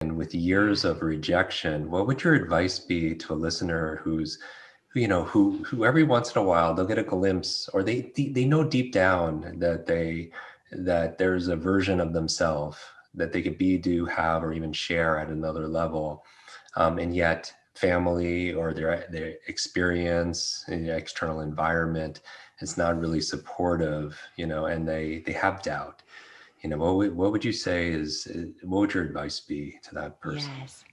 And with years of rejection, what would your advice be to a listener who every once in a while they'll get a glimpse, or they know deep down that there's a version of themselves that they could be, do, have, or even share at another level, and yet family or their experience in the external environment is not really supportive, and they have doubt. What would you say what would your advice be to that person? Yes.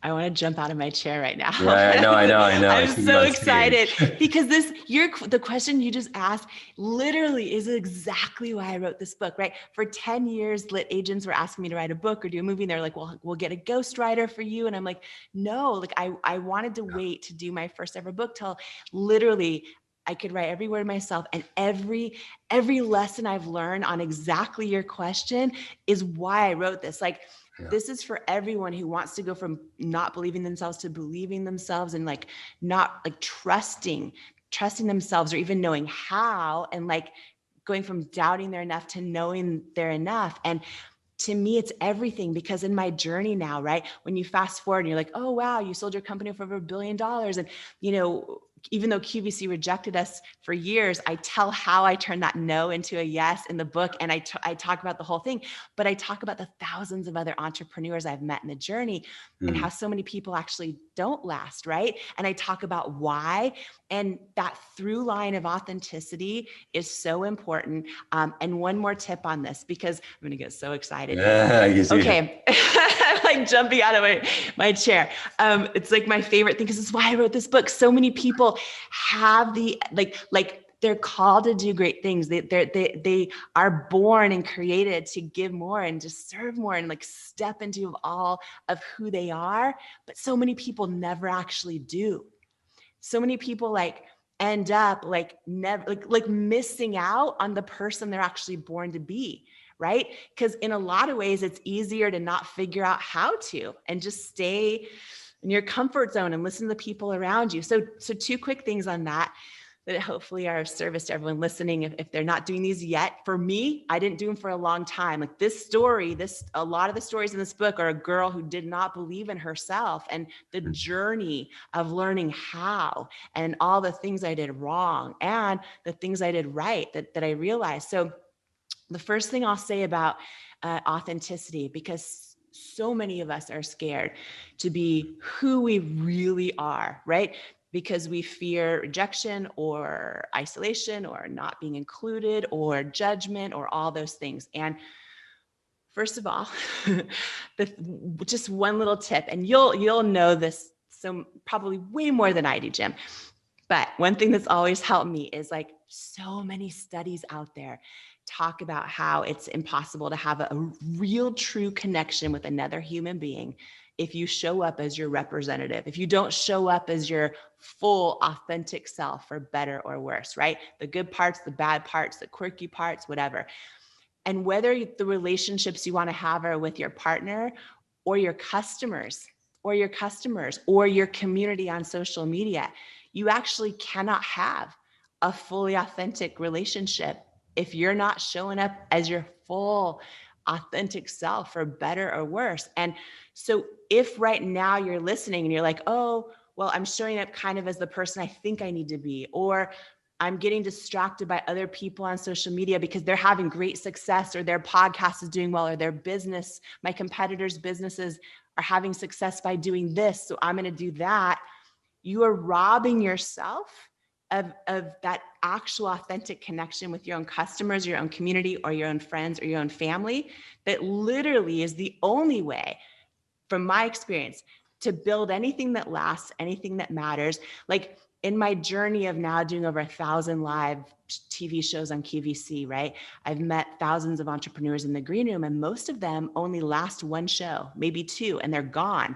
I want to jump out of my chair right now. Yeah, I know. I I'm see you so on excited stage. because the question you just asked literally is exactly why I wrote this book, right? For 10 years, lit agents were asking me to write a book or do a movie. And they're like, well, we'll get a ghostwriter for you. And I'm like, no, like I wanted to wait to do my first ever book till literally I could write every word myself, and every lesson I've learned on exactly your question is why I wrote this. Like, Yeah. this is for everyone who wants to go from not believing themselves to believing themselves, and like not like trusting themselves, or even knowing how, and like going from doubting they're enough to knowing they're enough. And to me, it's everything, because in my journey now, right, when you fast forward and you're like, oh, wow, you sold your company for over $1 billion. And, even though QVC rejected us for years, I tell how I turned that no into a yes in the book. And I talk about the whole thing, but I talk about the thousands of other entrepreneurs I've met in the journey and how so many people actually don't last, right? And I talk about why. And that through line of authenticity is so important. And one more tip on this, because I'm going to get so excited. Yeah, you see. Okay. I'm like jumping out of my chair. It's like my favorite thing, because it's why I wrote this book. So many people have the, like they're called to do great things. They are born and created to give more and to serve more and like step into all of who they are. But so many people never actually do. So many people like end up like never like missing out on the person they're actually born to be, right? Because in a lot of ways, it's easier to not figure out how to and just stay in your comfort zone and listen to the people around you. So two quick things on that hopefully are of service to everyone listening if they're not doing these yet. For me, I didn't do them for a long time. Like this story, a lot of the stories in this book are a girl who did not believe in herself, and the journey of learning how, and all the things I did wrong and the things I did right that I realized. So the first thing I'll say about authenticity, because so many of us are scared to be who we really are, right? Because we fear rejection or isolation or not being included or judgment or all those things. And first of all, just one little tip, and you'll know this so probably way more than I do, Jim. But one thing that's always helped me is like so many studies out there talk about how it's impossible to have a real true connection with another human being if you show up as your representative, if you don't show up as your full authentic self, for better or worse, right? The good parts, the bad parts, the quirky parts, whatever. And whether the relationships you want to have are with your partner or your customers or your community on social media, you actually cannot have a fully authentic relationship if you're not showing up as your full authentic self, for better or worse. And so if right now you're listening and you're like, oh, well, I'm showing up kind of as the person I think I need to be, or I'm getting distracted by other people on social media because they're having great success, or their podcast is doing well, or their business, my competitors' businesses are having success by doing this, so I'm going to do that. You are robbing yourself of that actual authentic connection with your own customers, your own community, or your own friends, or your own family. That literally is the only way, from my experience, to build anything that lasts, anything that matters. Like in my journey of now doing over 1,000 live TV shows on QVC, right? I've met thousands of entrepreneurs in the green room, and most of them only last one show, maybe two, and they're gone.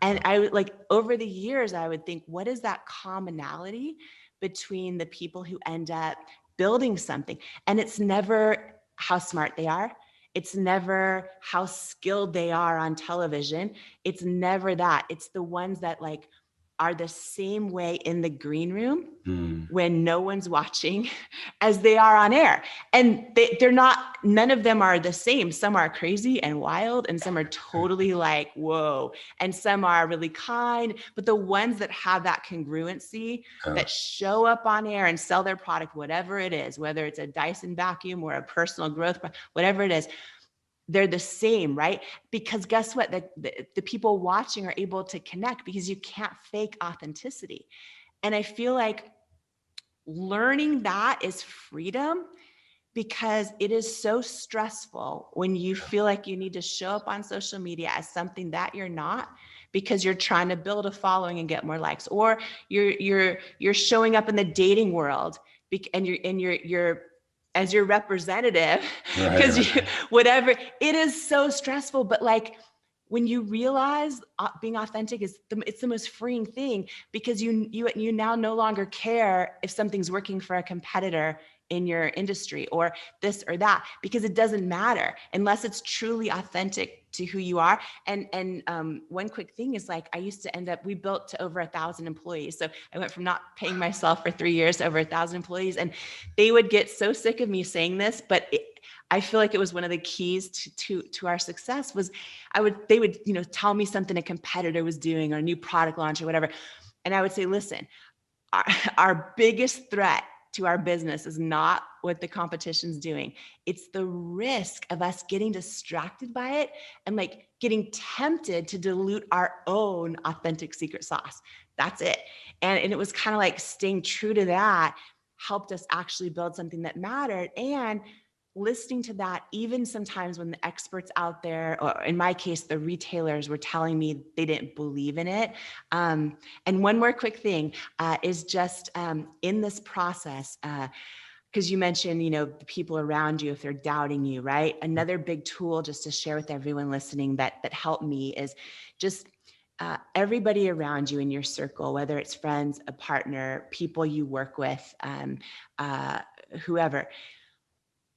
And I would like, over the years, I would think, what is that commonality between the people who end up building something? And it's never how smart they are. It's never how skilled they are on television. It's never that. It's the ones that like are the same way in the green room Mm. when no one's watching as they are on air. And they're not, none of them are the same. Some are crazy and wild, and some are totally like, whoa. And some are really kind, but the ones that have that congruency, that show up on air and sell their product, whatever it is, whether it's a Dyson vacuum or a personal growth, whatever it is, they're the same, right? Because guess what? The people watching are able to connect because you can't fake authenticity. And I feel like learning that is freedom, because it is so stressful when you feel like you need to show up on social media as something that you're not, because you're trying to build a following and get more likes, or you're showing up in the dating world and you're as your representative Right, because right. whatever, it is so stressful. But like, when you realize being authentic is it's the most freeing thing, because you now no longer care if something's working for a competitor in your industry or this or that, because it doesn't matter unless it's truly authentic to who you are. And one quick thing is, like, I used to end up, we built to over 1,000 employees. So I went from not paying myself for 3 years to over 1,000 employees. And they would get so sick of me saying this, but I feel like it was one of the keys to our success was they would, tell me something a competitor was doing or a new product launch or whatever. And I would say, listen, our biggest threat to our business is not what the competition's doing. It's the risk of us getting distracted by it and like getting tempted to dilute our own authentic secret sauce. That's it. And it was kind of like staying true to that helped us actually build something that mattered. And listening to that, even sometimes when the experts out there, or in my case, the retailers were telling me they didn't believe in it. And one more quick thing is just in this process, because you mentioned, the people around you, if they're doubting you, right? Another big tool just to share with everyone listening that helped me is just everybody around you in your circle, whether it's friends, a partner, people you work with, whoever.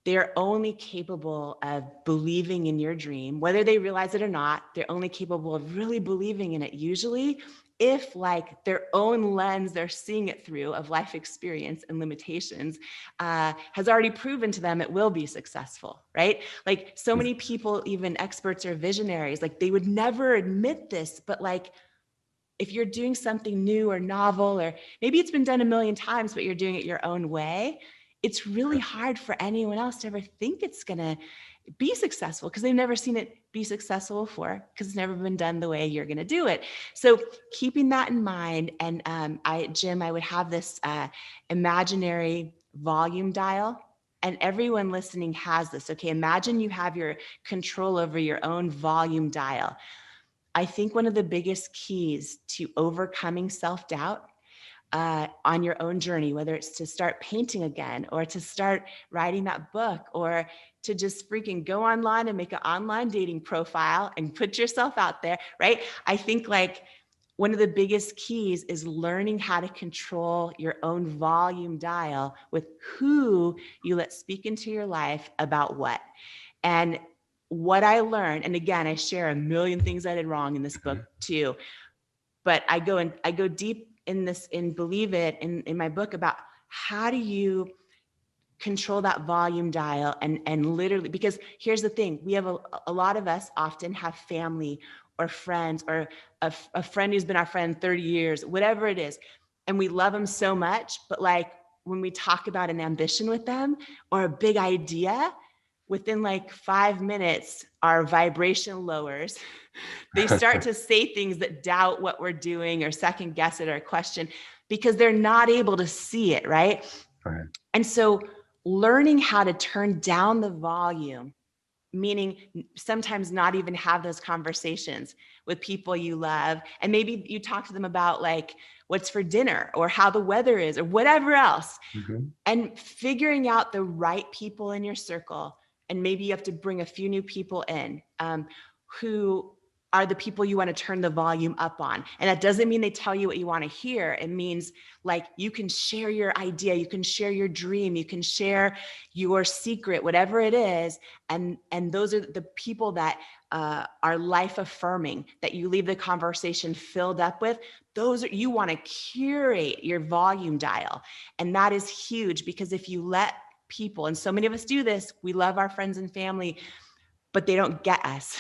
They're only capable of believing in your dream, whether they realize it or not. They're only capable of really believing in it, usually, if like their own lens they're seeing it through of life experience and limitations has already proven to them it will be successful, right? Like so many people, even experts or visionaries, like they would never admit this, but like if you're doing something new or novel, or maybe it's been done a million times, but you're doing it your own way, it's really hard for anyone else to ever think it's going to be successful because they've never seen it be successful before, because it's never been done the way you're going to do it. So keeping that in mind, and Jim, I would have this imaginary volume dial, and everyone listening has this. Okay, imagine you have your control over your own volume dial. I think one of the biggest keys to overcoming self-doubt on your own journey, whether it's to start painting again, or to start writing that book, or to just freaking go online and make an online dating profile and put yourself out there, right? I think like one of the biggest keys is learning how to control your own volume dial with who you let speak into your life about what. And what I learned, and again, I share a million things I did wrong in this book too, but I go deep in this, in Believe It, in my book, about how do you control that volume dial, and literally, because here's the thing, we have a lot of us often have family or friends, or a friend who's been our friend 30 years, whatever it is, and we love them so much, but like when we talk about an ambition with them or a big idea, within like 5 minutes, our vibration lowers. They start to say things that doubt what we're doing or second guess it or question, because they're not able to see it, right? Right. And so learning how to turn down the volume, meaning sometimes not even have those conversations with people you love. And maybe you talk to them about like what's for dinner or how the weather is or whatever else. Mm-hmm. And figuring out the right people in your circle. And maybe you have to bring a few new people in who are the people you want to turn the volume up on. And that doesn't mean they tell you what you want to hear. It means like you can share your idea, you can share your dream, you can share your secret, whatever it is. And those are the people that are life affirming, that you leave the conversation filled up with, those are, you want to curate your volume dial. And that is huge, because if you let people, and so many of us do this, we love our friends and family, but they don't get us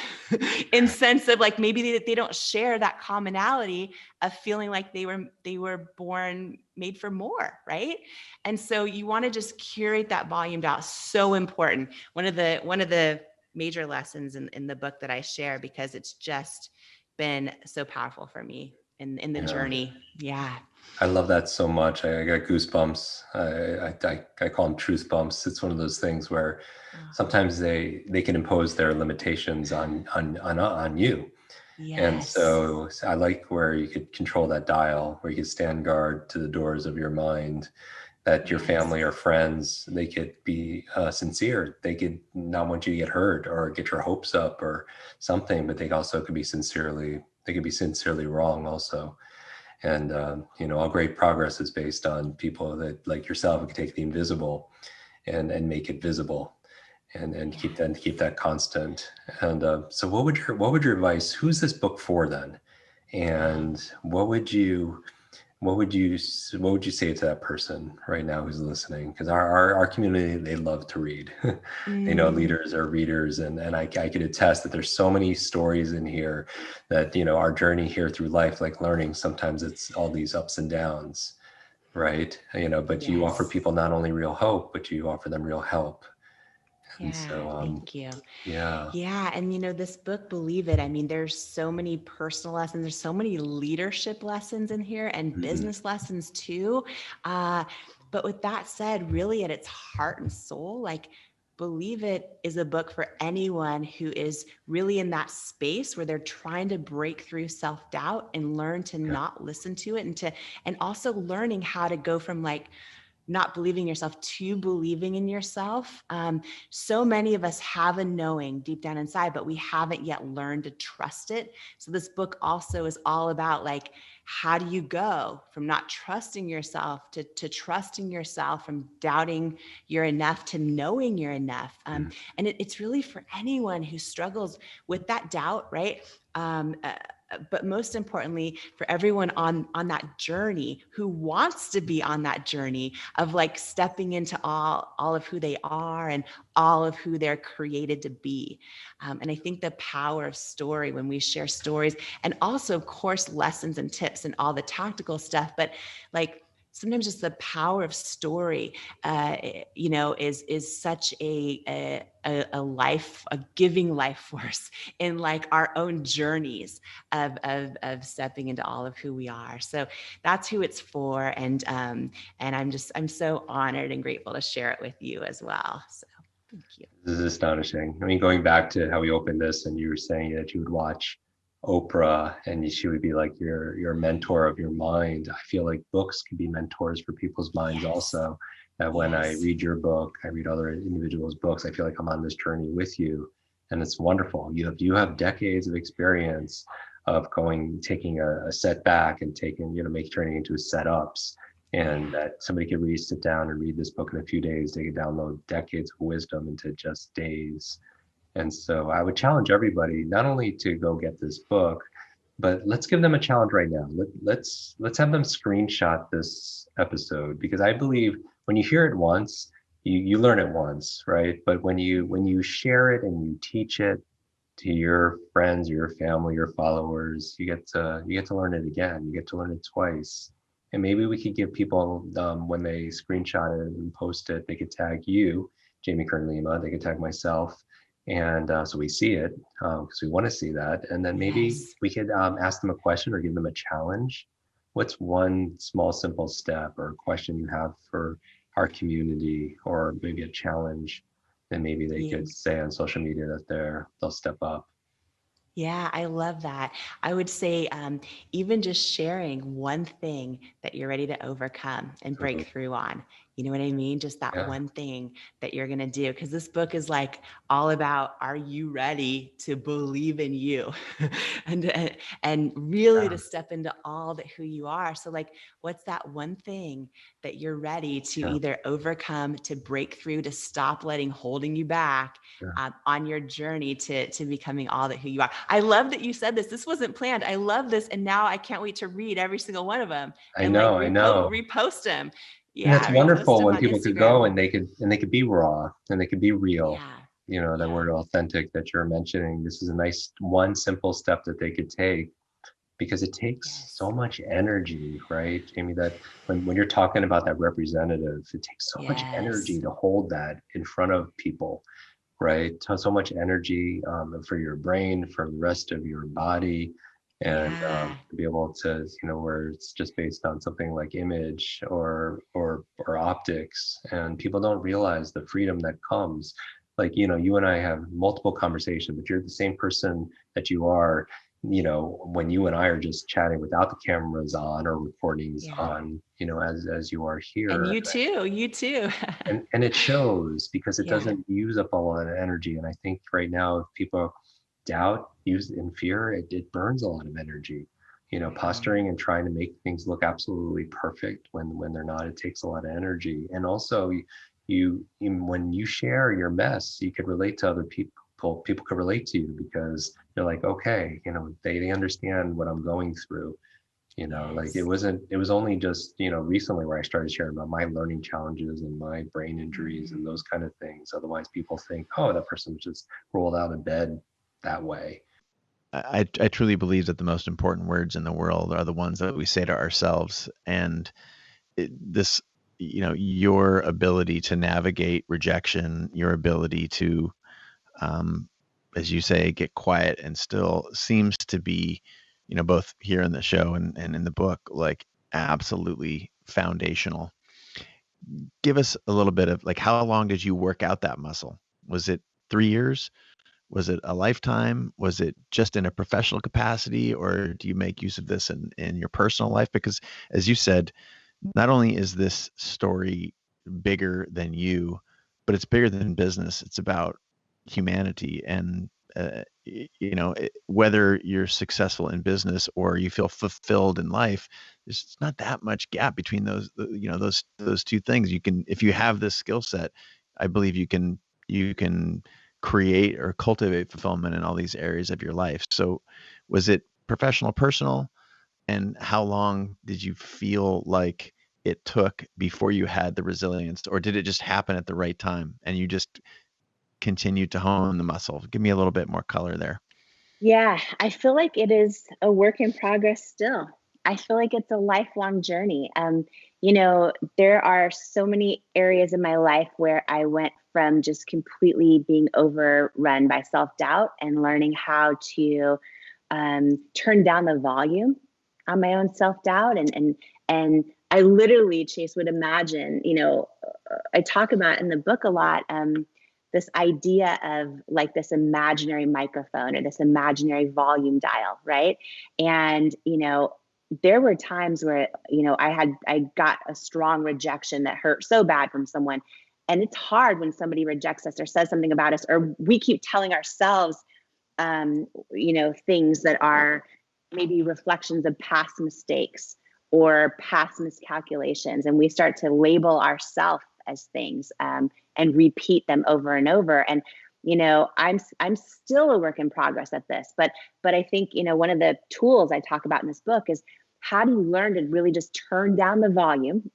in sense of like, maybe they don't share that commonality of feeling like they were born made for more, right? And so you want to just curate that volume dial. So important. One of the major lessons in the book that I share, because it's just been so powerful for me in the Yeah. journey. Yeah. I love that so much. I got goosebumps. I call them truth bumps. It's one of those things where Oh, sometimes they can impose their limitations on you. And yes. so I like where you could control that dial, where you could stand guard to the doors of your mind, that your Yes. family or friends, they could be sincere. They could not want you to get hurt or get your hopes up or something, but they could be sincerely wrong also. And all great progress is based on people that, like yourself, can take the invisible and make it visible, and Yeah. keep that constant. And so, what would your advice? Who's this book for then? Oh, And what would you say to that person right now who's listening? Because our community, they love to read. They know mm, leaders are readers, and I could attest that there's so many stories in here that our journey here through life, like learning, sometimes it's all these ups and downs, right? But you offer yes. people not only real hope, but you offer them real help. And Yeah. so Thank you. yeah. Yeah. And this book, believe it, I mean, there's so many personal lessons. There's so many leadership lessons in here, and Mhm. business lessons too. Uh, but with that said, really at its heart and soul, like, believe it is a book for anyone who is really in that space where they're trying to break through self-doubt and learn to Yeah. not listen to it, and also learning how to go from like not believing yourself to believing in yourself. So many of us have a knowing deep down inside, but we haven't yet learned to trust it. So this book also is all about like, how do you go from not trusting yourself to trusting yourself, from doubting you're enough to knowing you're enough. Mhm. And it's really for anyone who struggles with that doubt, right? But most importantly, for everyone on that journey who wants to be on that journey of like stepping into all of who they are and all of who they're created to be. And I think the power of story, when we share stories, and also of course lessons and tips and all the tactical stuff, but like sometimes just the power of story, is such a giving life force in like our own journeys of stepping into all of who we are. So that's who it's for. And I'm so honored and grateful to share it with you as well. So thank you. This is astonishing. I mean, going back to how we opened this, and you were saying that you would watch Oprah, and she would be like your mentor of your mind. I feel like books can be mentors for people's minds Yes. also. That when I Yes. read your book, I read other individuals' books, I feel like I'm on this journey with you, and it's wonderful. You have decades of experience of taking a setback and turning into setups, and Yeah. that somebody could sit down and read this book in a few days. They could download decades of wisdom into just days. And so I would challenge everybody not only to go get this book, but let's give them a challenge right now. Let's have them screenshot this episode, because I believe when you hear it once, you learn it once, right? But when you share it and you teach it to your friends, your family, your followers, you get to learn it again. You get to learn it twice. And maybe we could give people, when they screenshot it and post it, they could tag you, Jamie Kern Lima. They could tag myself, and so we see it, because we want to see that. And then maybe Yes. we could ask them a question or give them a challenge. What's one small, simple step or question you have for our community, or maybe a challenge then maybe they Yeah. could say on social media that they'll step up. Yeah, I love that. I would say, even just sharing one thing that you're ready to overcome and break Mhm. through on. You know what I mean? Just that Yeah. one thing that you're going to do. Because this book is like all about, are you ready to believe in you and really Yeah. to step into all that who you are? So like, what's that one thing that you're ready to Yeah. either overcome, to break through, to stop letting holding you back Yeah. on your journey to becoming all that who you are? I love that you said this. This wasn't planned. I love this. And now I can't wait to read every single one of them I and like know. I know. repost them. And it's Yeah, repost wonderful them when on people could Instagram. go and they could be raw and they could be real. Yeah. You know, that Yeah. word authentic that you're mentioning. This is a nice one simple step that they could take, because it takes so Yes. much energy, right, Jamie? That when you're talking about that representative, it takes so much energy Yes. to hold that in front of people, right? So much energy for your brain, for the rest of your body, and Yeah. to be able to, where it's just based on something like image or optics, and people don't realize the freedom that comes. Like, you and I have multiple conversations, but you're the same person that you are, when you and I are just chatting without the cameras on or recordings Yeah. on, as you are And here. you too. You too. And it shows, because it Yeah. doesn't use up a lot of energy. And I think right now, if people doubt, use in fear, it burns a lot of energy. Mhm. Posturing and trying to make things look absolutely perfect when they're not, it takes a lot of energy. And also, when you share your mess, you could relate to other people. People could relate to you, because they're like, okay, they understand what I'm going through. Like, Yes. it was only just, recently where I started sharing about my learning challenges and my brain injuries and Mhm. those kind of things. Otherwise, people think, oh, that person just rolled out of bed that way. I truly believe that the most important words in the world are the ones that we say to ourselves. And this, your ability to navigate rejection, your ability to, um, as you say, get quiet and still seems to be, both here in the show and in the book, like absolutely foundational. Give us a little bit of like, how long did you work out that muscle? Was it 3 years? Was it a lifetime? Was it just in a professional capacity, or do you make use of this in your personal life? Because as you said, not only is this story bigger than you, but it's bigger than business. It's about humanity. And whether you're successful in business or you feel fulfilled in life, there's not that much gap between those two things. You can, if you have this skill set, I believe you can create or cultivate fulfillment in all these areas of your life. So was it professional, personal? And how long did you feel like it took before you had the resilience, or did it just happen at the right time and you just continued to hone the muscle? Give me a little bit more color there. Yeah, I feel like it is a work in progress still. I feel like it's a lifelong journey. There are so many areas in my life where I went from just completely being overrun by self-doubt and learning how to turn down the volume on my own self-doubt. And I literally, Chase, would imagine, I talk about in the book a lot, this idea of like this imaginary microphone or this imaginary volume dial, right? And, there were times where, I got a strong rejection that hurt so bad from someone. And it's hard when somebody rejects us or says something about us, or we keep telling ourselves, things that are maybe reflections of past mistakes or past miscalculations. And we start to label ourselves as things, and repeat them over and over. And, I'm still a work in progress at this, but I think, one of the tools I talk about in this book is how do you learn to really just turn down the volume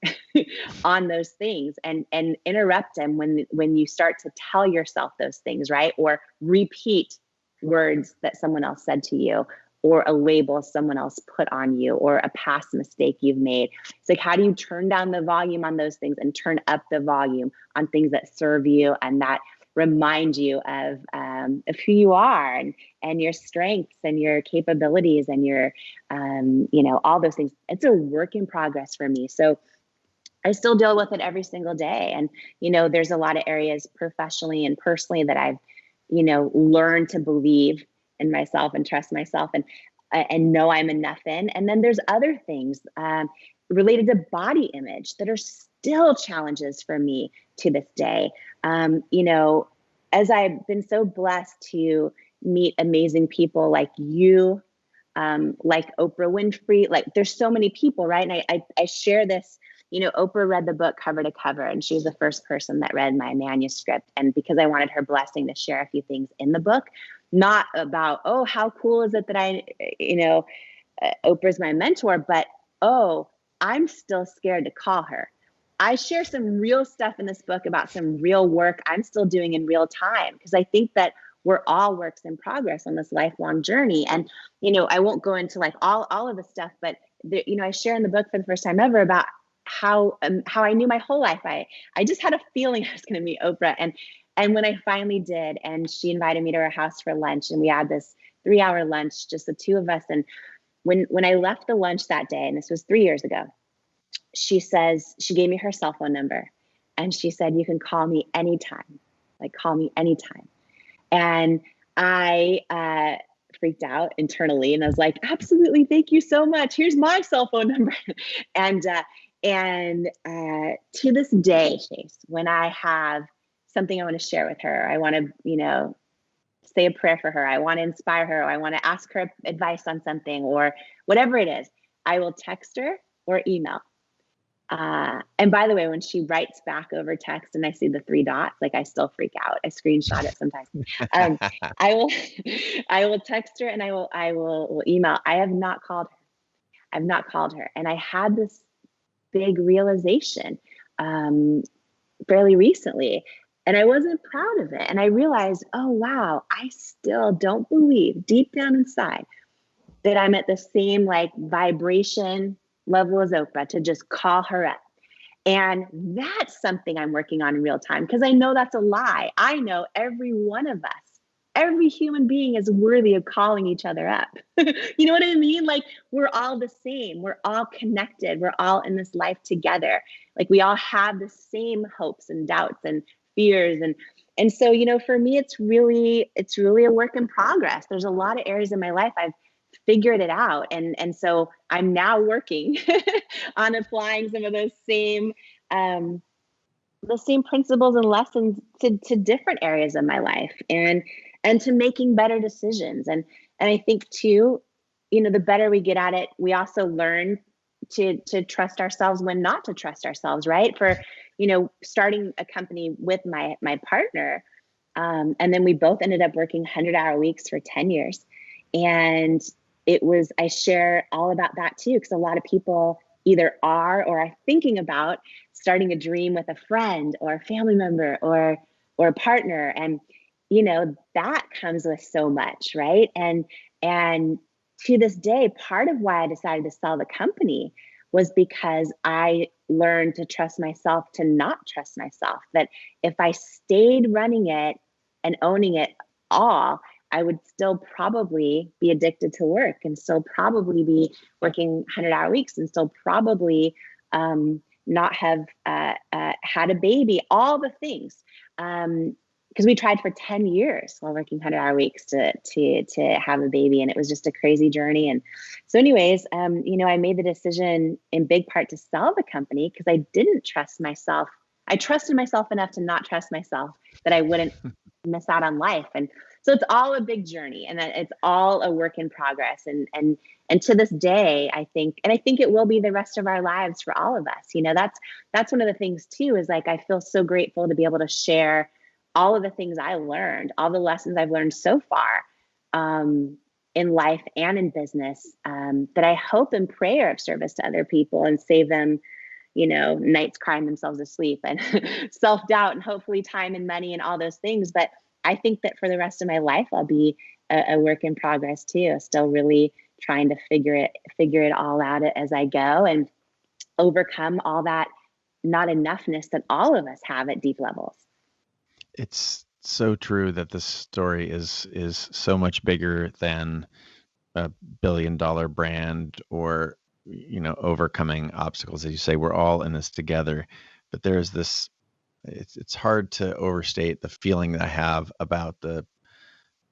on those things and interrupt them when you start to tell yourself those things, right? Or repeat words that someone else said to you, or a label someone else put on you, or a past mistake you've made. It's like, how do you turn down the volume on those things and turn up the volume on things that serve you and that remind you of who you are and your strengths and your capabilities and your, all those things. It's a work in progress for me. So I still deal with it every single day. And, there's a lot of areas professionally and personally that I've, learned to believe in myself and trust myself and know I'm enough in. And then there's other things related to body image that are still challenges for me to this day. You know, as I've been so blessed to meet amazing people like you, like Oprah Winfrey, like there's so many people, right? And I share this, you know, Oprah read the book cover to cover, and she was the first person that read my manuscript. And because I wanted her blessing to share a few things in the book, not about, oh, how cool is it that I, you know, Oprah's my mentor, but, oh, I'm still scared to call her. I share some real stuff in this book about some real work I'm still doing in real time, because I think that we're all works in progress on this lifelong journey. And, you know, I won't go into like all of the stuff, but there, you know, I share in the book for the first time ever about how I knew my whole life. I just had a feeling I was going to meet Oprah. And when I finally did, and she invited me to her house for lunch, and we had this 3-hour lunch, just the two of us. And when I left the lunch that day, and this was 3 years ago, she gave me her cell phone number, and she said, you can call me anytime, like call me anytime. And I freaked out internally, and I was like, absolutely, thank you so much. Here's my cell phone number. And to this day, Chase, when I have something I want to share with her, I want to, you know, say a prayer for her, I want to inspire her, or I want to ask her advice on something, or whatever it is, I will text her or email. And by the way, when she writes back over text and I see the 3 dots, like I still freak out. I screenshot it sometimes. I will text her, and I will email. I have not called her. I've not called her. And I had this big realization fairly recently, and I wasn't proud of it. And I realized, oh, wow, I still don't believe deep down inside that I'm at the same like vibration level as Oprah to just call her up. And that's something I'm working on in real time, because I know that's a lie. I know every one of us, every human being is worthy of calling each other up. You know what I mean? Like, we're all the same. We're all connected. We're all in this life together. Like, we all have the same hopes and doubts and fears. And so, you know, for me, it's really a work in progress. There's a lot of areas in my life I've figured it out. And so I'm now working on applying some of those same principles and lessons to different areas of my life, and to making better decisions. And I think too, you know, the better we get at it, we also learn to trust ourselves when not to trust ourselves, right? For, you know, starting a company with my partner, and then we both ended up working 100-hour weeks for 10 years. And I share all about that too, because a lot of people either are or are thinking about starting a dream with a friend or a family member or a partner. And, you know, that comes with so much, right? And to this day, part of why I decided to sell the company was because I learned to trust myself, to not trust myself. That if I stayed running it and owning it all, I would still probably be addicted to work, and still probably be working 100-hour weeks, and still probably not have had a baby, all the things. Because we tried for 10 years while working 100-hour weeks to have a baby, and it was just a crazy journey. And so anyways, you know, I made the decision in big part to sell the company because I didn't trust myself. I trusted myself enough to not trust myself that I wouldn't miss out on life. And so it's all a big journey, and it's all a work in progress. And to this day, I think it will be the rest of our lives for all of us. You know, that's one of the things too, is like, I feel so grateful to be able to share all of the things I learned, all the lessons I've learned so far in life and in business, that I hope and pray are of service to other people and save them, you know, nights crying themselves to sleep and self-doubt, and hopefully time and money and all those things. But I think that for the rest of my life, I'll be a work in progress too, still really trying to figure it all out as I go, and overcome all that not enough-ness that all of us have at deep levels. It's so true that this story is so much bigger than a billion-dollar brand, or, you know, overcoming obstacles. As you say, we're all in this together. But there's this, it's hard to overstate the feeling that I have about that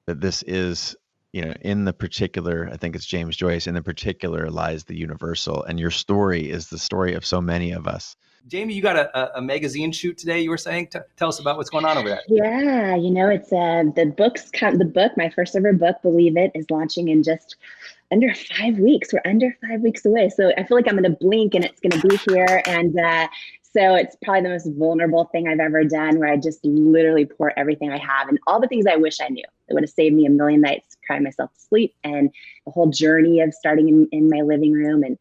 this is, you know, in the particular, I think it's James Joyce, in the particular lies the universal. And your story is the story of so many of us Jamie, you got a magazine shoot today, you were saying. Tell us about what's going on over there. Yeah, it's the book, my first ever book, Believe It, is launching in just under 5 weeks. We're under 5 weeks away. So I feel like I'm going to blink and it's going to be here. And so it's probably the most vulnerable thing I've ever done, where I just literally pour everything I have and all the things I wish I knew. It would have saved me a million nights crying myself to sleep, and the whole journey of starting in my living room and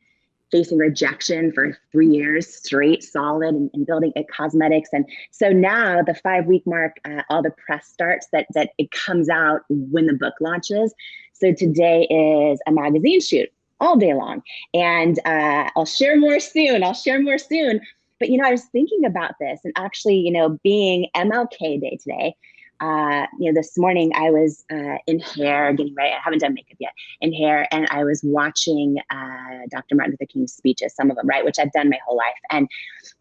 facing rejection for 3 years straight, solid, and building at cosmetics. And so now the 5 week mark, all the press starts that it comes out when the book launches. So today is a magazine shoot all day long. And I'll share more soon. But, I was thinking about this, and actually, being MLK Day today, this morning I was in hair, getting ready. I haven't done makeup yet, in hair, and I was watching Dr. Martin Luther King's speeches, some of them, right, which I've done my whole life. And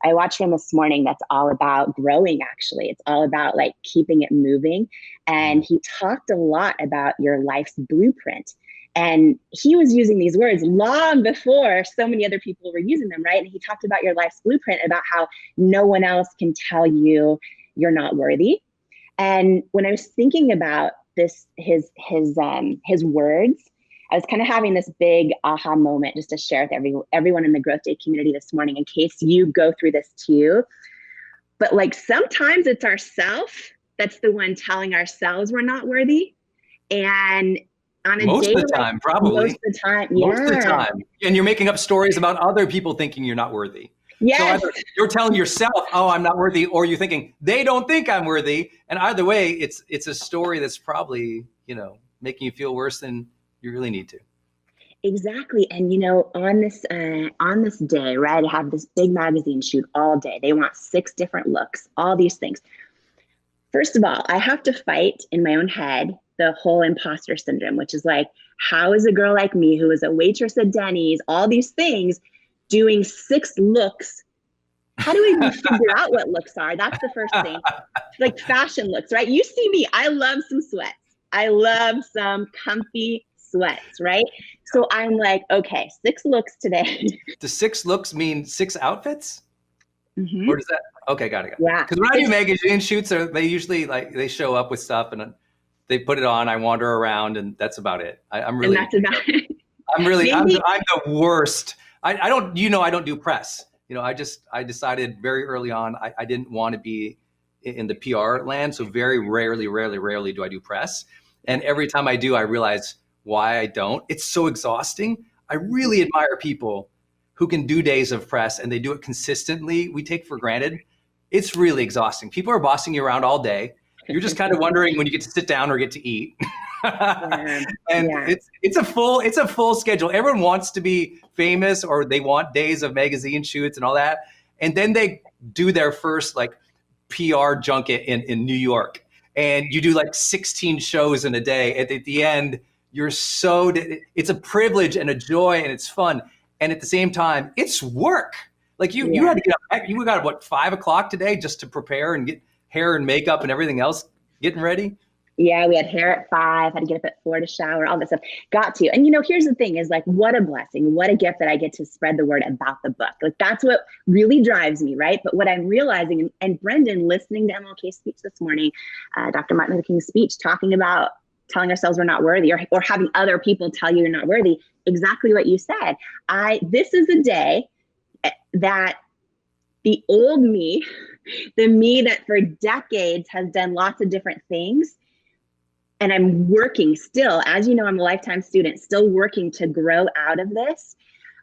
I watched one this morning that's all about growing, actually. It's all about like keeping it moving. And he talked a lot about your life's blueprint. And he was using these words long before so many other people were using them, right? And he talked about your life's blueprint, about how no one else can tell you you're not worthy. And when I was thinking about this, his words, I was kind of having this big aha moment just to share with everyone in the Growth Day community this morning, in case you go through this too. But like sometimes it's ourself that's the one telling ourselves we're not worthy. And on a most day of the time, probably. Most of the time, yeah. Most of the time. And you're making up stories about other people thinking you're not worthy. Yes. So either you're telling yourself, oh, I'm not worthy, or you're thinking they don't think I'm worthy. And either way, it's a story that's probably, making you feel worse than you really need to. Exactly. And, on this day, right, I have this big magazine shoot all day. They want 6 different looks, all these things. First of all, I have to fight in my own head the whole imposter syndrome, which is like, how is a girl like me, who is a waitress at Denny's, all these things, doing 6 looks? How do we even figure out what looks are? That's the first thing. Like fashion looks, right? You see me, I love some sweats. I love some comfy sweats, right? So I'm like, okay, 6 looks today. Does 6 looks mean 6 outfits? Mm-hmm. Or does that? Okay, got it. Yeah. Because when I do magazine shoots, they usually they show up with stuff and they put it on. I wander around, and that's about it. I'm really. And that's about it. I'm really. I'm the worst. I don't. I don't do press. I decided very early on I didn't want to be in the PR land. So very rarely do I do press. And every time I do, I realize why I don't. It's so exhausting. I really admire people who can do days of press and they do it consistently. We take for granted. It's really exhausting. People are bossing you around all day. You're just kind of wondering when you get to sit down or get to eat. It's a full schedule. Everyone wants to be famous, or they want days of magazine shoots and all that. And then they do their first PR junket in New York. And you do 16 shows in a day. At the end, it's a privilege and a joy, and it's fun. And at the same time, it's work. You had to get up. You got up, 5 o'clock today just to prepare and get hair and makeup and everything else getting ready? Yeah, we had hair at 5, had to get up at 4 to shower, all that stuff. Got to. And here's the thing is what a blessing, what a gift that I get to spread the word about the book. That's what really drives me, right? But what I'm realizing, and Brendan, listening to MLK's speech this morning, Dr. Martin Luther King's speech, talking about telling ourselves we're not worthy, or having other people tell you you're not worthy, exactly what you said. This is a day that the old me, the me that for decades has done lots of different things, and I'm working still, as you know, I'm a lifetime student, still working to grow out of this.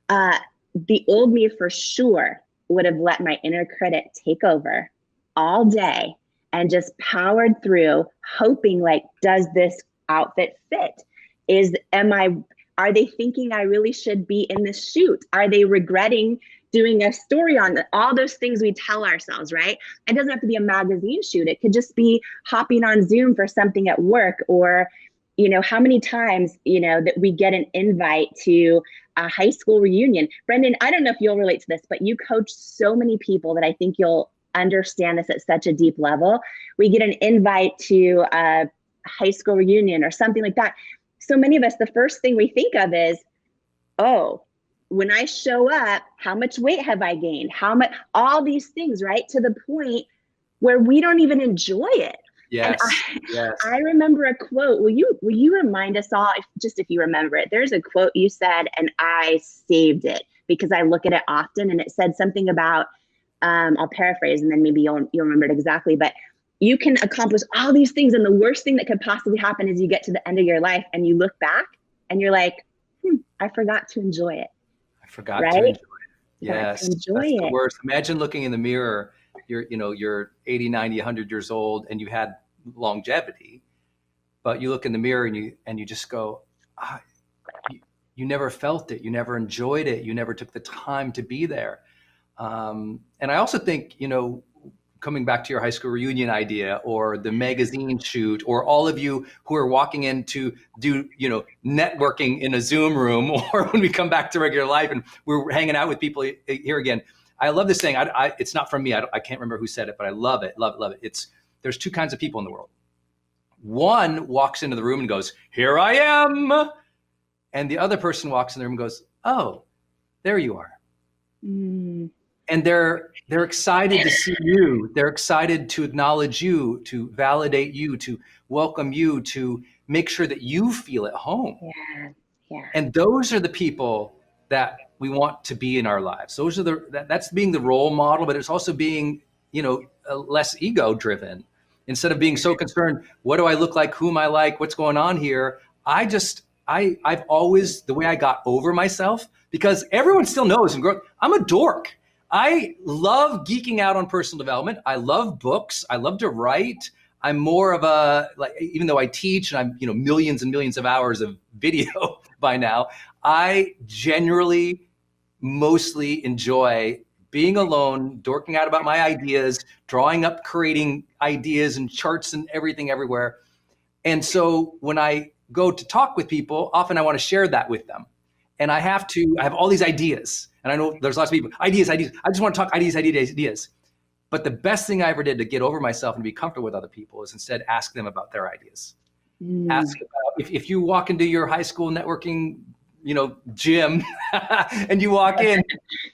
The old me for sure would have let my inner critic take over all day and just powered through, hoping does this outfit fit? Are they thinking I really should be in this shoot? Are they regretting doing a story on all those things we tell ourselves, right? It doesn't have to be a magazine shoot. It could just be hopping on Zoom for something at work, or, how many times, that we get an invite to a high school reunion. Brendan, I don't know if you'll relate to this, but you coach so many people that I think you'll understand this at such a deep level. We get an invite to a high school reunion or something like that. So many of us, the first thing we think of is, oh, when I show up, how much weight have I gained? How much, all these things, right? To the point where we don't even enjoy it. Yes. And Yes. I remember a quote. Will you remind us all, if you remember it? There's a quote you said, and I saved it because I look at it often, and it said something about, I'll paraphrase, and then maybe you'll remember it exactly. But you can accomplish all these things, and the worst thing that could possibly happen is you get to the end of your life and you look back and you're like, I forgot to enjoy it. I forgot right? to enjoy it. Yes, That's the worst. Imagine looking in the mirror. You're 80, 90, 100 years old, and you had longevity, but you look in the mirror and you just go, you never felt it. You never enjoyed it. You never took the time to be there. And I also think, coming back to your high school reunion idea, or the magazine shoot, or all of you who are walking in to do, networking in a Zoom room, or when we come back to regular life and we're hanging out with people here again. I love this saying. It's not from me. I can't remember who said it, but I love it. Love it. There's two kinds of people in the world. One walks into the room and goes, "Here I am." And the other person walks in the room and goes, "Oh, there you are." And they're excited to see you. They're excited to acknowledge you, to validate you, to welcome you, to make sure that you feel at home. Yeah. And those are the people that we want to be in our lives. Those are that's being the role model, but it's also being, less ego driven. Instead of being so concerned, what do I look like? Who am I like? What's going on here? I've always, the way I got over myself, because everyone still knows and grows, I'm a dork. I love geeking out on personal development. I love books. I love to write. I'm more of even though I teach and I'm, millions and millions of hours of video by now, I generally mostly enjoy being alone, dorking out about my ideas, drawing up, creating ideas and charts and everything everywhere. And so when I go to talk with people, often I want to share that with them. And I have all these ideas. And I know there's lots of people, ideas. I just want to talk ideas. But the best thing I ever did to get over myself and be comfortable with other people is instead ask them about their ideas. Ask about, if you walk into your high school networking, gym and you walk in,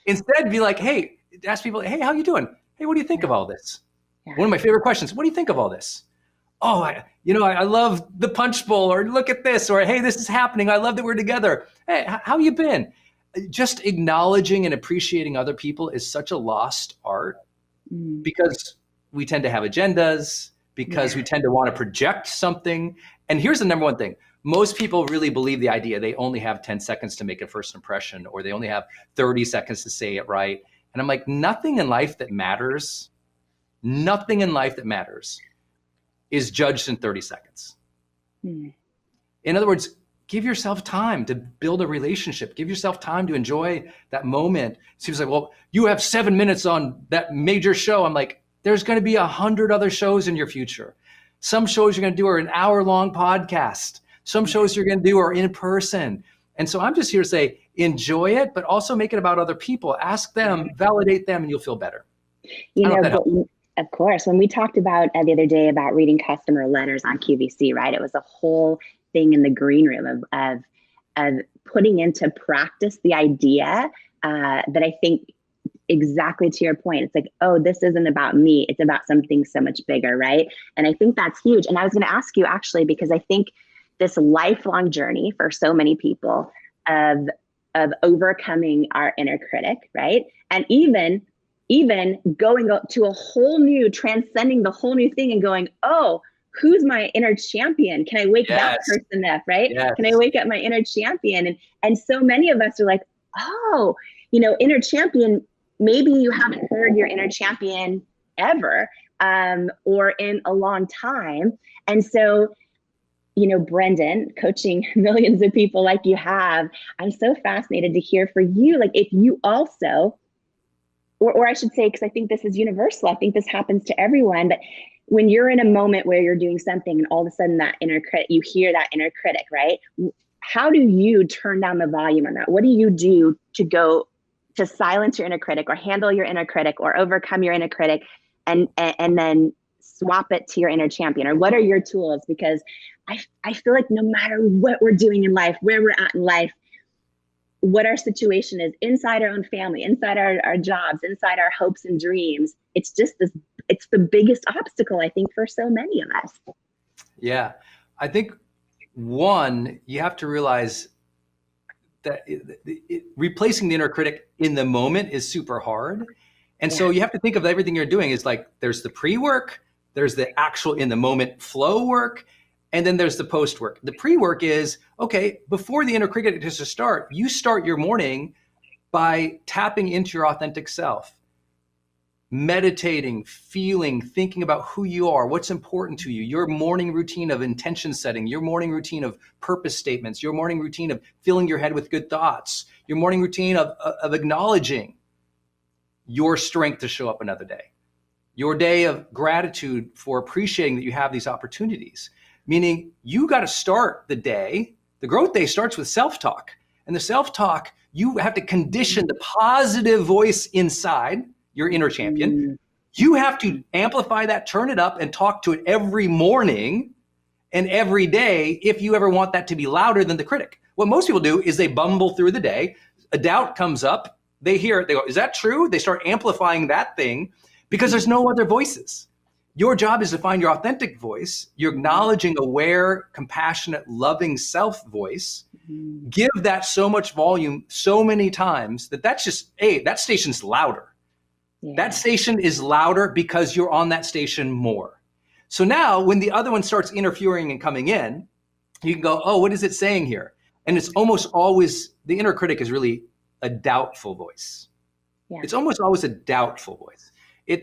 instead be like, hey, ask people, hey, how you doing? Hey, what do you think of all this? Yeah. One of my favorite questions, what do you think of all this? Oh, I love the punch bowl, or look at this, or hey, this is happening. I love that we're together. Hey, how you been? Just acknowledging and appreciating other people is such a lost art because we tend to have agendas, because we tend to want to project something. And here's the number one thing. Most people really believe the idea they only have 10 seconds to make a first impression, or they only have 30 seconds to say it right. And I'm like, nothing in life that matters is judged in 30 seconds. In other words, give yourself time to build a relationship. Give yourself time to enjoy that moment. It seems like, well, you have 7 minutes on that major show. I'm like, there's going to be 100 other shows in your future. Some shows you're going to do are an hour-long podcast. Some shows you're going to do are in person. And so I'm just here to say, enjoy it, but also make it about other people. Ask them, validate them, and you'll feel better. Of course, when we talked about the other day about reading customer letters on QVC, right? It was a whole thing in the green room of putting into practice the idea that I think, exactly to your point, it's like, oh, this isn't about me. It's about something so much bigger, right? And I think that's huge. And I was going to ask you actually, because I think this lifelong journey for so many people of overcoming our inner critic, right? And even going up to a whole new, transcending the whole new thing and going, oh, who's my inner champion? Can I wake that person up, right? Yes. Can I wake up my inner champion? And so many of us are like, oh, inner champion, maybe you haven't heard your inner champion ever, or in a long time. And so, Brendan, coaching millions of people like you have, I'm so fascinated to hear for you, like if you also, or I should say, because I think this is universal, I think this happens to everyone, but when you're in a moment where you're doing something and all of a sudden that inner critic, you hear that inner critic, right? How do you turn down the volume on that? What do you do to go to silence your inner critic, or handle your inner critic, or overcome your inner critic, and then swap it to your inner champion? Or what are your tools? Because I feel like no matter what we're doing in life, where we're at in life, what our situation is inside our own family, inside our jobs, inside our hopes and dreams. It's just this, it's the biggest obstacle, I think, for so many of us. Yeah. I think one, you have to realize that replacing the inner critic in the moment is super hard. And so you have to think of everything you're doing is like, there's the pre-work, there's the actual in the moment flow work, and then there's the post work. The pre-work is, okay, before the inner critic is to start, you start your morning by tapping into your authentic self, meditating, feeling, thinking about who you are, what's important to you, your morning routine of intention setting, your morning routine of purpose statements, your morning routine of filling your head with good thoughts, your morning routine of acknowledging your strength to show up another day, your day of gratitude for appreciating that you have these opportunities. Meaning you got to start the day. The growth day starts with self-talk. And the self-talk, you have to condition the positive voice inside, your inner champion. You have to amplify that, turn it up, and talk to it every morning and every day if you ever want that to be louder than the critic. What most people do is they bumble through the day. A doubt comes up. They hear it. They go, is that true? They start amplifying that thing because there's no other voices. Your job is to find your authentic voice, your acknowledging, aware, compassionate, loving self voice. Give that so much volume so many times that's just, hey, that station's louder. That station is louder because you're on that station more. So now when the other one starts interfering and coming in, you can go, oh, what is it saying here? And it's almost always, the inner critic is really a doubtful voice. It's almost always a doubtful voice.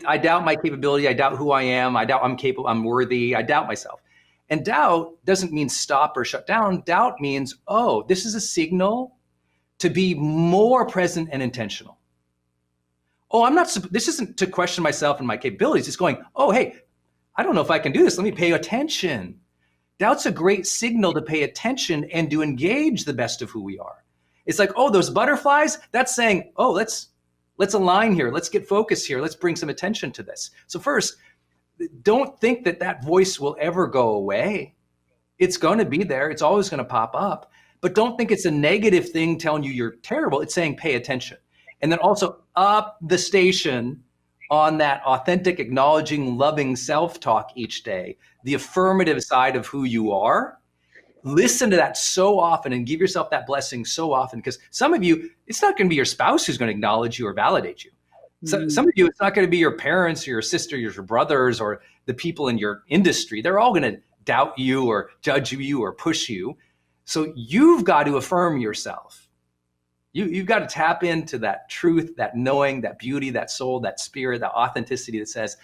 I doubt my capability. I doubt who I am. I doubt I'm capable. I'm worthy. I doubt myself. And doubt doesn't mean stop or shut down. Doubt means, oh, this is a signal to be more present and intentional. Oh, this isn't to question myself and my capabilities. It's going, oh, hey, I don't know if I can do this. Let me pay attention. Doubt's a great signal to pay attention and to engage the best of who we are. It's like, oh, those butterflies, that's saying, oh, let's align here. Let's get focused here. Let's bring some attention to this. So first, don't think that voice will ever go away. It's going to be there. It's always going to pop up. But don't think it's a negative thing telling you you're terrible. It's saying pay attention. And then also up the station on that authentic, acknowledging, loving self-talk each day, the affirmative side of who you are. Listen to that so often and give yourself that blessing so often, because some of you, it's not going to be your spouse who's going to acknowledge you or validate you. So, some of you, it's not going to be your parents or your sister, your brothers, or the people in your industry. They're all going to doubt you or judge you or push you. So you've got to affirm yourself. You've got to tap into that truth, that knowing, that beauty, that soul, that spirit, that authenticity that says,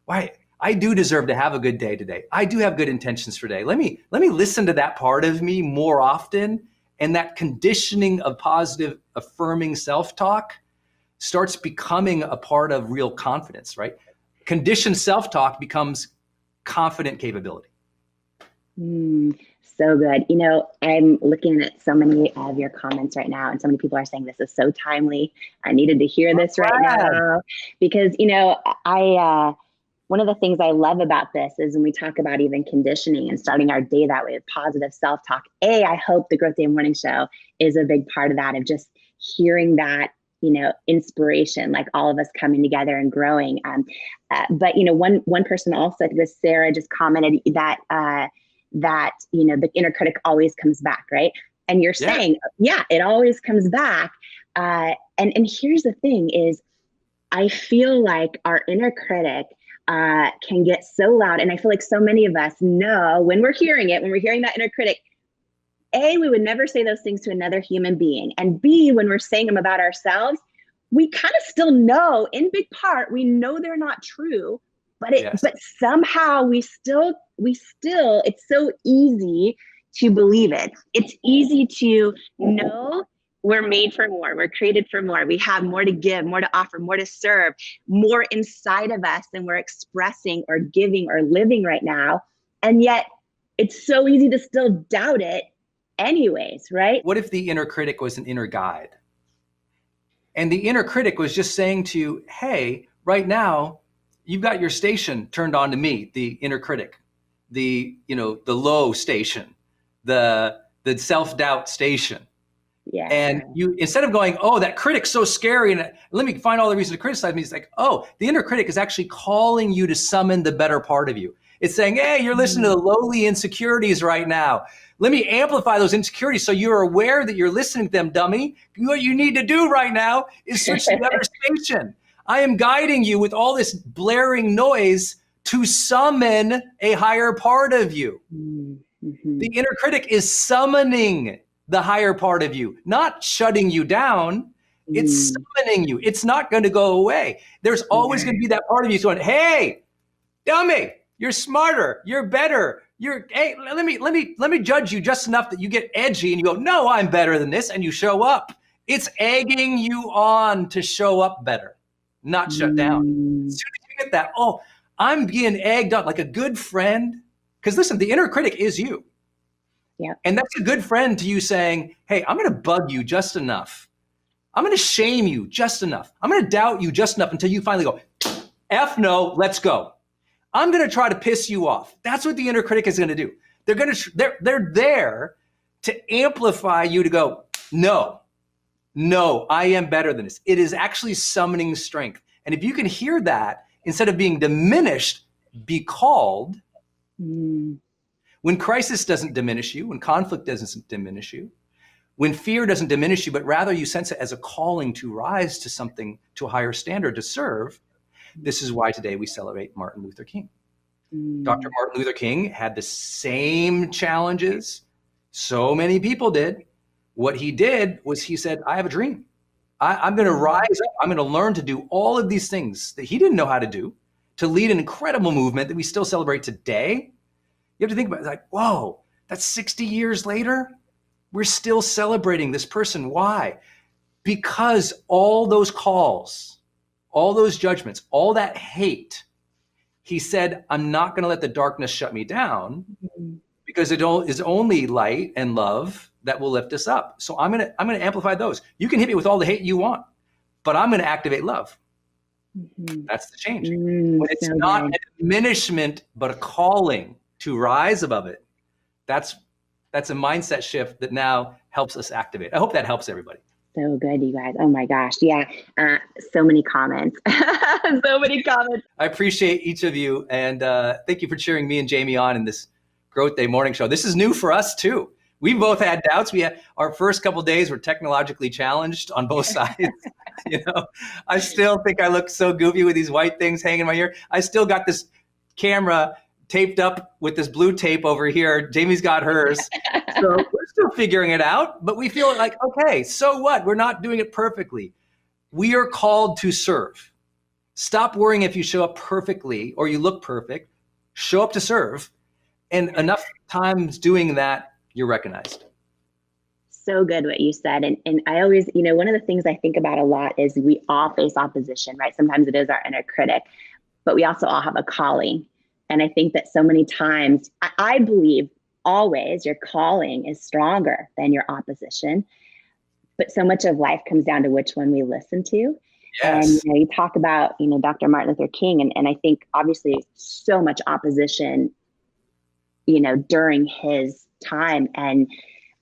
why? I do deserve to have a good day today. I do have good intentions for today. Let me listen to that part of me more often. And that conditioning of positive, affirming self-talk starts becoming a part of real confidence, right? Conditioned self-talk becomes confident capability. So good. You know, I'm looking at so many of your comments right now, and so many people are saying this is so timely. I needed to hear this right now because, you know, one of the things I love about this is when we talk about even conditioning and starting our day that way with positive self-talk. I hope the Growth Day Morning Show is a big part of that, of just hearing that, you know, inspiration, like all of us coming together and growing. But, you know, one person also, this Sarah just commented that, you know, the inner critic always comes back, right? And you're saying, it always comes back. And here's the thing is, I feel like our inner critic can get so loud. And I feel like so many of us know when we're hearing it, when we're hearing that inner critic, A, we would never say those things to another human being. And B, when we're saying them about ourselves, we kind of still know, in big part, we know they're not true, but but somehow we still, it's so easy to believe it. It's easy to know we're made for more. We're created for more. We have more to give, more to offer, more to serve, more inside of us than we're expressing or giving or living right now. And yet it's so easy to still doubt it anyways, right? What if the inner critic was an inner guide? And the inner critic was just saying to you, hey, right now, you've got your station turned on to me, the inner critic, the low station, the self-doubt station. Yeah. And you, instead of going, oh, that critic's so scary, and let me find all the reasons to criticize me, it's like, oh, the inner critic is actually calling you to summon the better part of you. It's saying, hey, you're listening to the lowly insecurities right now. Let me amplify those insecurities so you're aware that you're listening to them, dummy. What you need to do right now is switch to the other station. I am guiding you with all this blaring noise to summon a higher part of you. Mm-hmm. The inner critic is summoning the higher part of you, not shutting you down. It's summoning you. It's not going to go away. There's always going to be that part of you going, hey, dummy, you're smarter, you're better. Hey, let me judge you just enough that you get edgy and you go, no, I'm better than this, and you show up. It's egging you on to show up better, not shut down. As soon as you get that, oh, I'm being egged on like a good friend. Because listen, the inner critic is you. Yeah. And that's a good friend to you saying, hey, I'm going to bug you just enough. I'm going to shame you just enough. I'm going to doubt you just enough until you finally go, F no, let's go. I'm going to try to piss you off. That's what the inner critic is going to do. They're there to amplify you to go, no, I am better than this. It is actually summoning strength. And if you can hear that, instead of being diminished, be called. When crisis doesn't diminish you, when conflict doesn't diminish you, when fear doesn't diminish you, but rather you sense it as a calling to rise to something, to a higher standard, to serve. This is why today we celebrate Martin Luther King. Dr. Martin Luther King had the same challenges so many people did. What he did was he said, I have a dream. I'm going to rise up. I'm going to learn to do all of these things that he didn't know how to do, to lead an incredible movement that we still celebrate today. You have to think about it, like, whoa, that's 60 years later. We're still celebrating this person. Why? Because all those calls, all those judgments, all that hate, he said, I'm not going to let the darkness shut me down, because it is only light and love that will lift us up. So I'm going to amplify those. You can hit me with all the hate you want, but I'm going to activate love. That's the change. When it's so not a diminishment, but a calling to rise above it, that's a mindset shift that now helps us activate. I hope that helps everybody. So good, you guys. Oh my gosh. Yeah. So many comments. So many comments. I appreciate each of you. And thank you for cheering me and Jamie on in this Growth Day morning show. This is new for us too. We both had doubts. We had our first couple of days were technologically challenged on both sides. I still think I look so goofy with these white things hanging in my ear. I still got this camera taped up with this blue tape over here. Jamie's got hers. So we're still figuring it out, but we feel like, okay, so what? We're not doing it perfectly. We are called to serve. Stop worrying if you show up perfectly or you look perfect. Show up to serve. And enough times doing that, you're recognized. So good what you said. And I always, one of the things I think about a lot is we all face opposition, right? Sometimes it is our inner critic, but we also all have a calling. And I think that so many times, I believe always your calling is stronger than your opposition. But so much of life comes down to which one we listen to. Yes. And you talk about, Dr. Martin Luther King, and I think obviously so much opposition, during his time. And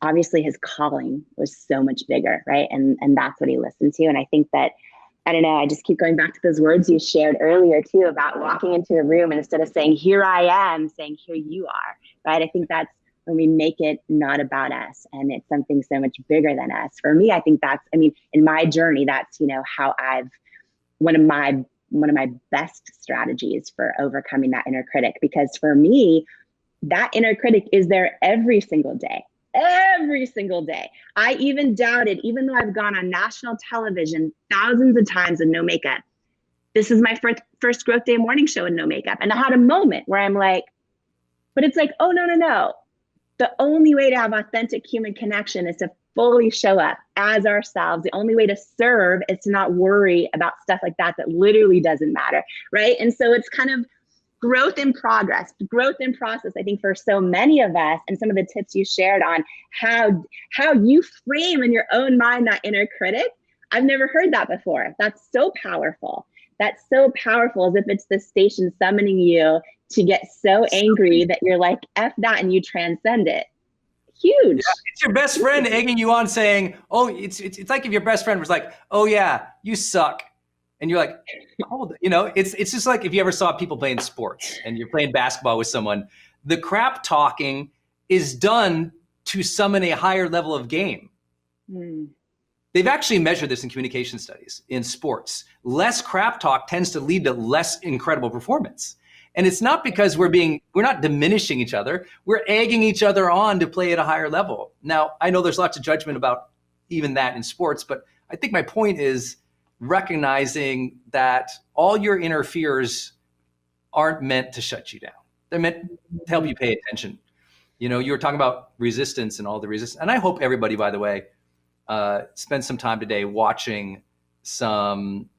obviously his calling was so much bigger, right? And that's what he listened to. And I think that, I don't know, I just keep going back to those words you shared earlier too, about walking into a room and instead of saying, here I am, saying, here you are, right? I think that's when we make it not about us and it's something so much bigger than us. For me, I think that's, in my journey, that's, how one of my best strategies for overcoming that inner critic, because for me, that inner critic is there every single day. Every single day. I even doubted, even though I've gone on national television thousands of times with no makeup. This is my first Growth Day morning show in no makeup. And I had a moment where I'm like, but it's like, oh, no. The only way to have authentic human connection is to fully show up as ourselves. The only way to serve is to not worry about stuff like that literally doesn't matter, right? And so it's kind of growth in progress, growth in process, I think for so many of us, and some of the tips you shared on how you frame in your own mind that inner critic. I've never heard that before. That's so powerful. That's so powerful, as if it's the station summoning you to get so angry that you're like, F that, and you transcend it. Huge. Yeah, it's your best friend egging you on, saying, "Oh, it's like if your best friend was like, oh yeah, you suck," and you're like, "Hold it." You know, it's just like if you ever saw people playing sports and you're playing basketball with someone, the crap talking is done to summon a higher level of game. They've actually measured this in communication studies in sports. Less crap talk tends to lead to less incredible performance. And it's not because we're not diminishing each other. We're egging each other on to play at a higher level. Now, I know there's lots of judgment about even that in sports, but I think my point is recognizing that all your inner fears aren't meant to shut you down. They're meant to help you pay attention. You know, you were talking about resistance and all the resistance. And I hope everybody, by the way, spend some time today watching some,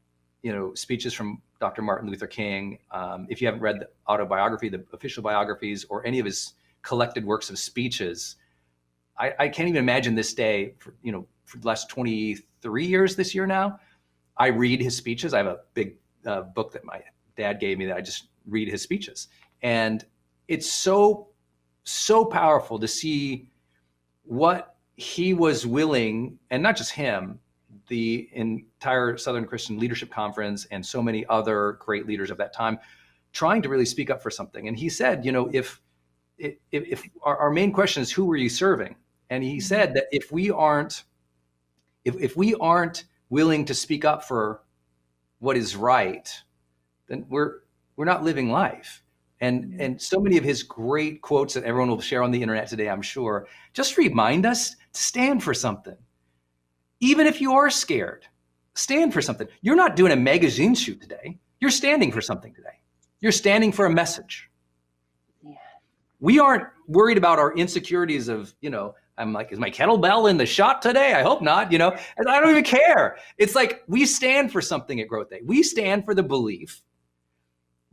speeches from Dr. Martin Luther King. If you haven't read the autobiography, the official biographies, or any of his collected works of speeches, I can't even imagine this day for the last 23 years this year now. I read his speeches. I have a big book that my dad gave me that I just read his speeches. And it's so powerful to see what he was willing, and not just him, the entire Southern Christian Leadership Conference and so many other great leaders of that time, trying to really speak up for something. And he said, if our main question is, who were you serving? And he said that if we aren't willing to speak up for what is right, then we're not living life. And so many of his great quotes that everyone will share on the internet today, I'm sure, just remind us to stand for something. Even if you are scared, stand for something. You're not doing a magazine shoot today. You're standing for something today. You're standing for a message. Yeah. We aren't worried about our insecurities of, I'm like, is my kettlebell in the shot today? I hope not, and I don't even care. It's like we stand for something at Growth Day. We stand for the belief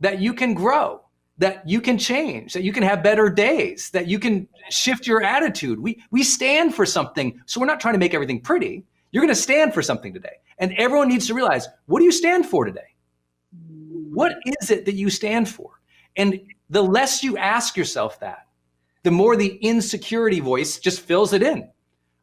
that you can grow, that you can change, that you can have better days, that you can shift your attitude. We stand for something. So we're not trying to make everything pretty. You're going to stand for something today. And everyone needs to realize, what do you stand for today? What is it that you stand for? And the less you ask yourself that, the more the insecurity voice just fills it in.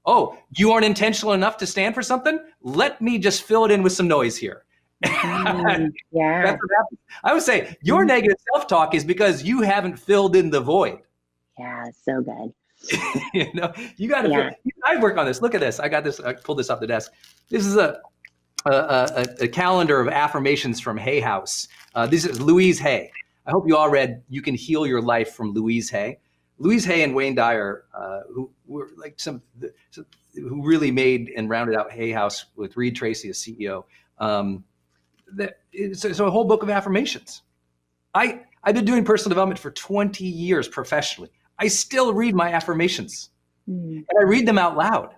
Oh, you aren't intentional enough to stand for something? Let me just fill it in with some noise here. Yeah. That's what happens. I would say your negative self-talk is because you haven't filled in the void. Yeah, so good. You got to. I work on this. Look at this. I got this. I pulled this off the desk. This is a calendar of affirmations from Hay House. This is Louise Hay. I hope you all read "You Can Heal Your Life" from Louise Hay. Louise Hay and Wayne Dyer, who were like who really made and rounded out Hay House with Reed Tracy as CEO. It's a whole book of affirmations. I've been doing personal development for 20 years professionally. I still read my affirmations and I read them out loud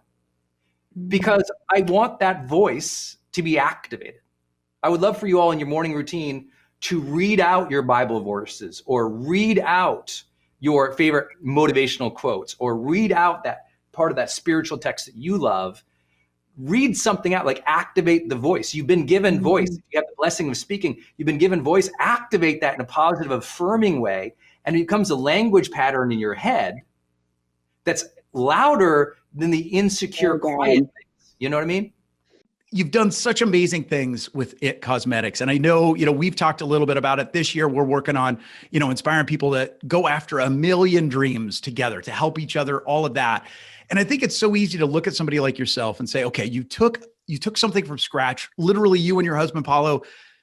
because I want that voice to be activated. I would love for you all in your morning routine to read out your Bible verses, or read out your favorite motivational quotes, or read out that part of that spiritual text that you love. Read something out, like activate the voice. You've been given voice. You have the blessing of speaking. You've been given voice. Activate that in a positive, affirming way. And it becomes a language pattern in your head that's louder than the insecure, quiet things. You know what I mean? You've done such amazing things with It Cosmetics. And I know, we've talked a little bit about it this year. We're working on, inspiring people to go after 1 million dreams together, to help each other, all of that. And I think it's so easy to look at somebody like yourself and say, okay, you took something from scratch. Literally, you and your husband, Paulo,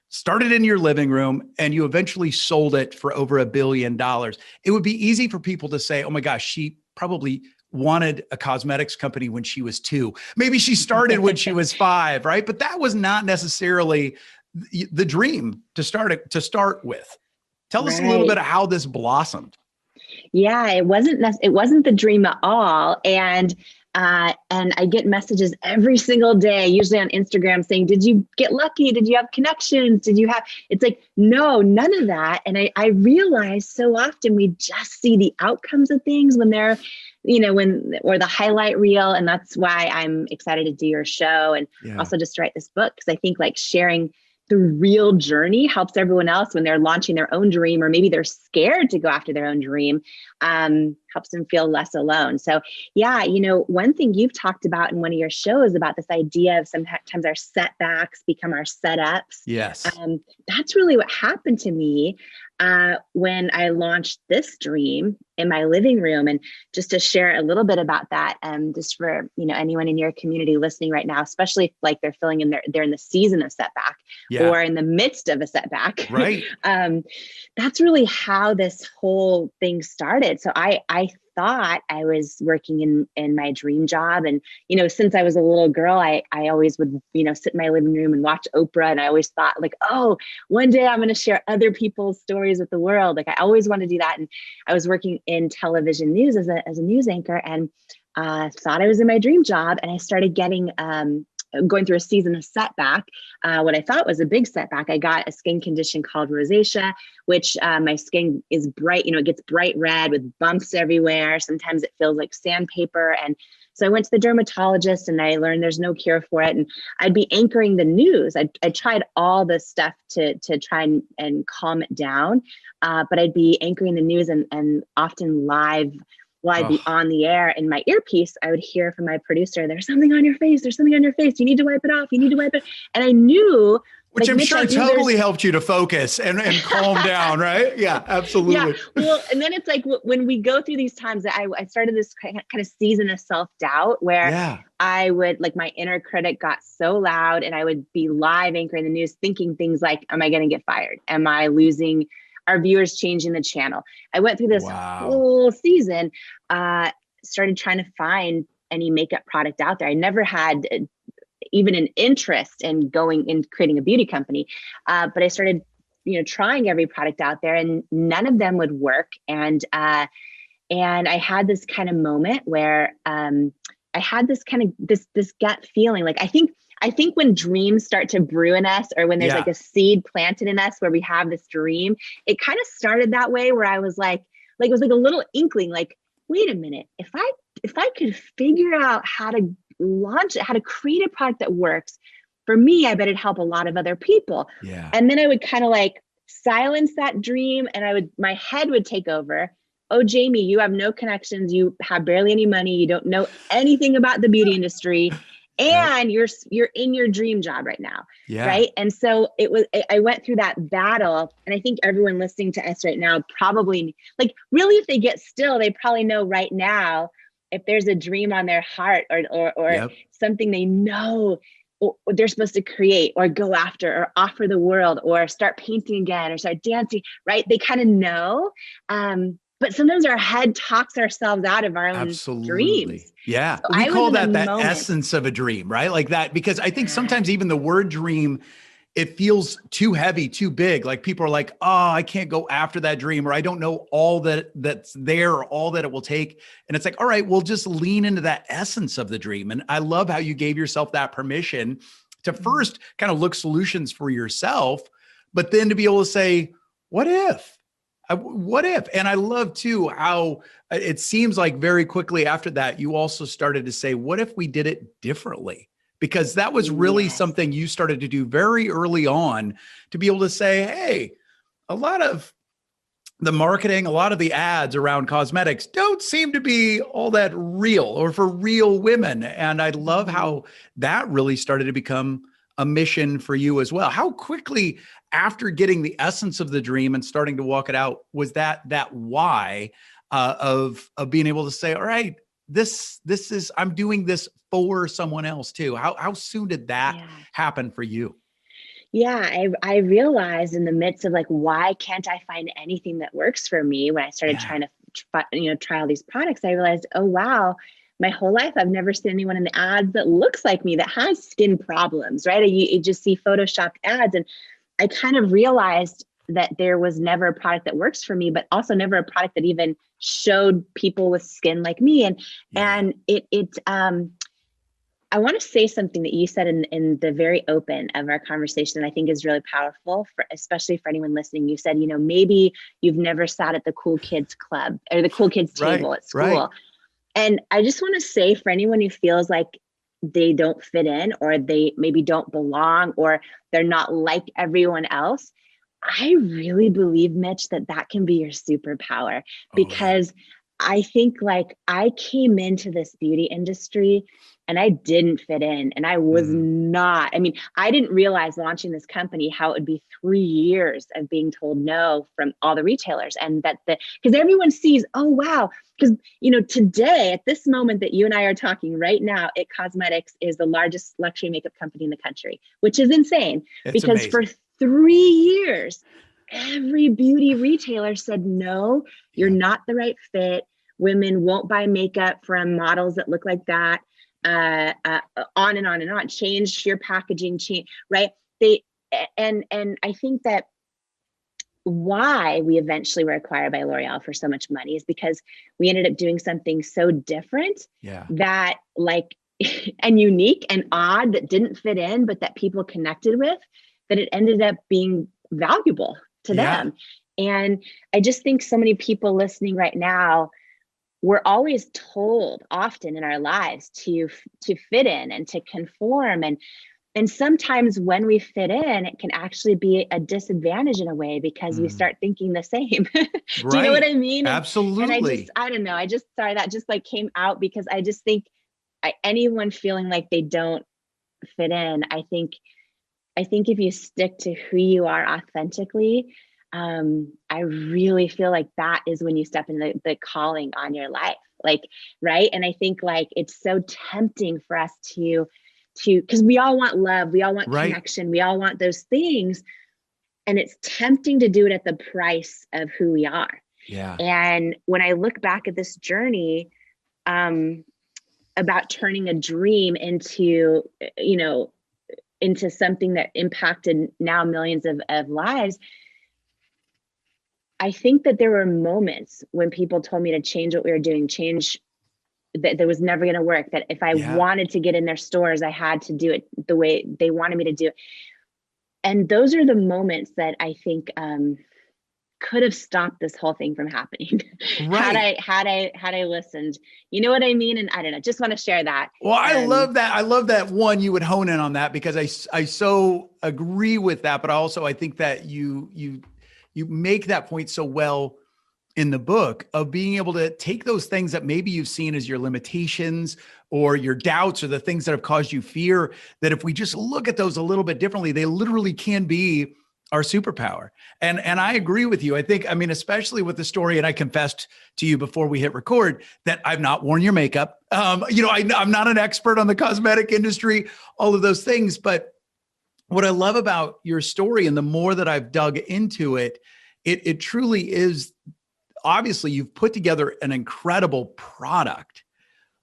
started in your living room and you eventually sold it for over $1 billion. It would be easy for people to say, oh my gosh, she probably wanted a cosmetics company when she was 2. Maybe she started when she was 5, right? But that was not necessarily the dream to start with. Tell us a little bit of how this blossomed. Yeah, it wasn't the dream at all. And I get messages every single day, usually on Instagram, saying, did you get lucky? Did you have connections? It's like, no, none of that. And I realize so often we just see the outcomes of things when they're, or the highlight reel. And that's why I'm excited to do your show and also just write this book. Cause I think like sharing the real journey helps everyone else when they're launching their own dream, or maybe they're scared to go after their own dream, helps them feel less alone. So yeah, one thing you've talked about in one of your shows about this idea of sometimes our setbacks become our setups. Yes. That's really what happened to me when I launched this dream in my living room. And just to share a little bit about that, just for anyone in your community listening right now, especially if, like, they're they're in the season of setback or in the midst of a setback. Right. That's really how this whole thing started. So I thought I was working in my dream job. And, since I was a little girl, I always would, sit in my living room and watch Oprah. And I always thought, like, oh, one day I'm going to share other people's stories with the world. Like, I always wanted to do that. And I was working in television news as a news anchor, and thought I was in my dream job. And I started going through a season of setback, what I thought was a big setback. I got a skin condition called rosacea, which my skin is bright, it gets bright red with bumps everywhere. Sometimes it feels like sandpaper. And so I went to the dermatologist and I learned there's no cure for it. And I'd be anchoring the news. I tried all the stuff to try and calm it down. But I'd be anchoring the news and often live. While I'd be on the air, in my earpiece, I would hear from my producer, there's something on your face. There's something on your face. You need to wipe it off. You need to wipe it. And I knew. Which I'm sure totally helped you to focus and calm down, right? Yeah, absolutely. Yeah. Well, and then it's like when we go through these times, I started this kind of season of self-doubt where I would, like, my inner critic got so loud, and I would be live anchoring the news thinking things like, am I going to get fired? Am I losing our viewers, changing the channel? I went through this whole season, started trying to find any makeup product out there. I never had even an interest in going in creating a beauty company. But I started, trying every product out there, and none of them would work. And I had this kind of moment where I had this kind of this gut feeling. Like, I think when dreams start to brew in us, or when there's like a seed planted in us where we have this dream, it kind of started that way, where I was like it was like a little inkling, like, wait a minute, if I could figure out how to launch it, how to create a product that works for me, I bet it'd help a lot of other people. Yeah. And then I would kind of like silence that dream, and my head would take over. Oh, Jamie, you have no connections. You have barely any money. You don't know anything about the beauty industry. And you're in your dream job right now. Yeah. Right. And so I went through that battle. And I think everyone listening to us right now probably, like, really, if they get still, they probably know right now, if there's a dream on their heart or something they know they're supposed to create or go after or offer the world or start painting again or start dancing, right? They kind of know. But sometimes our head talks ourselves out of our own dreams. Yeah. So we call that essence of a dream, right? Like that, because I think sometimes even the word dream, it feels too heavy, too big. Like people are like, oh, I can't go after that dream, or I don't know all that's there, or all that it will take. And it's like, all right, we'll just lean into that essence of the dream. And I love how you gave yourself that permission to first kind of look solutions for yourself, but then to be able to say, what if? What if? And I love too how it seems like very quickly after that, you also started to say, what if we did it differently? Because that was really something you started to do very early on, to be able to say, hey, a lot of the marketing, a lot of the ads around cosmetics don't seem to be all that real or for real women. And I love how that really started to become a mission for you as well. How quickly after getting the essence of the dream and starting to walk it out, was that why of being able to say, all right, this is, I'm doing this for someone else too. How soon did that happen for you? Yeah, I realized in the midst of like, why can't I find anything that works for me? When I started trying to, try all these products, I realized, oh, wow, my whole life, I've never seen anyone in the ads that looks like me, that has skin problems, right? You just see Photoshopped ads. And I kind of realized that there was never a product that works for me, but also never a product that even showed people with skin like me. And I want to say something that you said in the very open of our conversation that I think is really powerful, especially for anyone listening. You said, maybe you've never sat at the cool kids club or the cool kids table at school. Right. And I just want to say, for anyone who feels like they don't fit in, or they maybe don't belong, or they're not like everyone else, I really believe, Mitch, that can be your superpower, because I think like I came into this beauty industry and I didn't fit in, and I was not, I mean, I didn't realize launching this company how it would be 3 years of being told no from all the retailers, and that because everyone sees, oh, wow. Because, you know, today at this moment that you and I are talking right now, It Cosmetics is the largest luxury makeup company in the country, which is insane. It's because amazing. for 3 years, every beauty retailer said, no, you're not the right fit. Women won't buy makeup from models that look like that. On and on and on. Change your packaging, change, right? And I think that why we eventually were acquired by L'Oreal for so much money is because we ended up doing something so different that like and unique and odd, that didn't fit in, but that people connected with, that it ended up being valuable to them. And I just think so many people listening right now, we're always told often in our lives to fit in and to conform. And sometimes when we fit in, it can actually be a disadvantage in a way, because we start thinking the same. Do you know what I mean? Absolutely. And I don't know. I just, sorry, that just like came out because I just think anyone feeling like they don't fit in, I think if you stick to who you are authentically, I really feel like that is when you step in the calling on your life, like, right? And I think like it's so tempting for us to, because we all want love, we all want connection, we all want those things. And it's tempting to do it at the price of who we are. Yeah. And when I look back at this journey, about turning a dream into, you know, into something that impacted now millions of lives, I think that there were moments when people told me to change what we were doing, change that was never going to work, that if I wanted to get in their stores, I had to do it the way they wanted me to do it. And those are the moments that I think could have stopped this whole thing from happening. Had I listened, you know what I mean? And I don't know, just want to share that. Well, I love that. I love that one, you would hone in on that, because I so agree with that. But also I think that you make that point so well in the book, of being able to take those things that maybe you've seen as your limitations or your doubts or the things that have caused you fear, that if we just look at those a little bit differently, they literally can be our superpower. And I agree with you. I think, I mean, especially with the story, and I confessed to you before we hit record that I've not worn your makeup. You know, I'm not an expert on the cosmetic industry, all of those things. But what I love about your story, and the more that I've dug into it, it truly is, obviously you've put together an incredible product,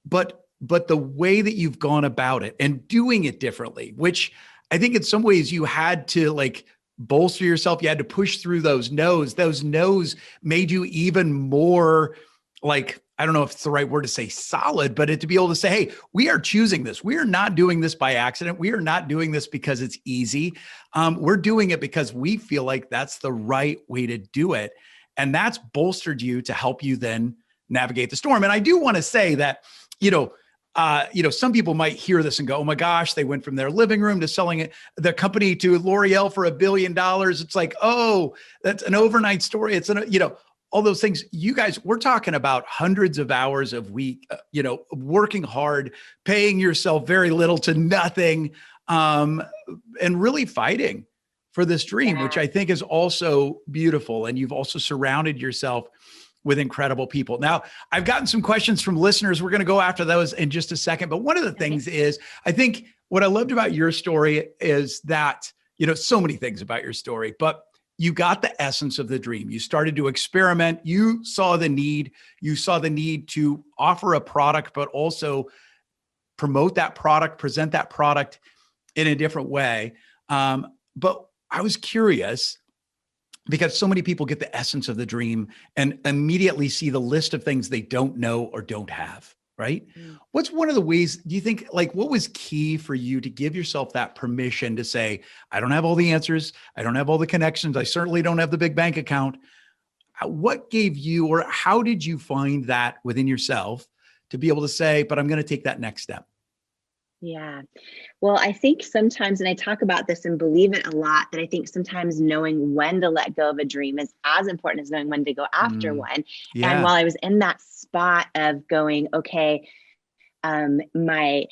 but the way that you've gone about it and doing it differently, which I think in some ways you had to like bolster yourself. You had to push through those no's. Those no's made you even more like, I don't know if it's the right word to say solid, but to be able to say, hey, we are choosing this. We are not doing this by accident. We are not doing this because it's easy. We're doing it because we feel like that's the right way to do it. And that's bolstered you to help you then navigate the storm. And I do want to say that, some people might hear this and go, oh my gosh, they went from their living room to selling the company to L'Oreal for $1 billion. It's like, oh, that's an overnight story. It's all those things. You guys, we're talking about hundreds of hours a week, working hard, paying yourself very little to nothing, and really fighting for this dream, which I think is also beautiful. And you've also surrounded yourself with incredible people. Now, I've gotten some questions from listeners. We're going to go after those in just a second. But one of the things is, I think what I loved about your story is that, so many things about your story, but you got the essence of the dream. You started to experiment. You saw the need. You saw the need to offer a product, but also promote that product, present that product in a different way. But I was curious, because so many people get the essence of the dream and immediately see the list of things they don't know or don't have, right? What's one of the ways, do you think, like, what was key for you to give yourself that permission to say, I don't have all the answers. I don't have all the connections. I certainly don't have the big bank account. What gave you, or how did you find that within yourself to be able to say, but I'm going to take that next step? Yeah. Well, I think sometimes, and I talk about this and believe it a lot, that I think sometimes knowing when to let go of a dream is as important as knowing when to go after one. And Yeah. while I was in that spot of going, okay, my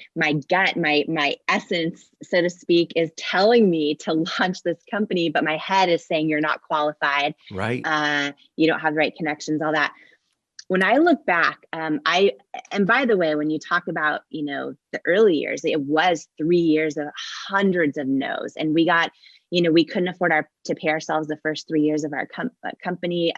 gut, my essence, so to speak, is telling me to launch this company, but my head is saying you're not qualified. Right. You don't have the right connections, all that. When I look back, and by the way, when you talk about, the early years, it was 3 years of hundreds of no's, and we got, we couldn't afford to pay ourselves the first 3 years of our company.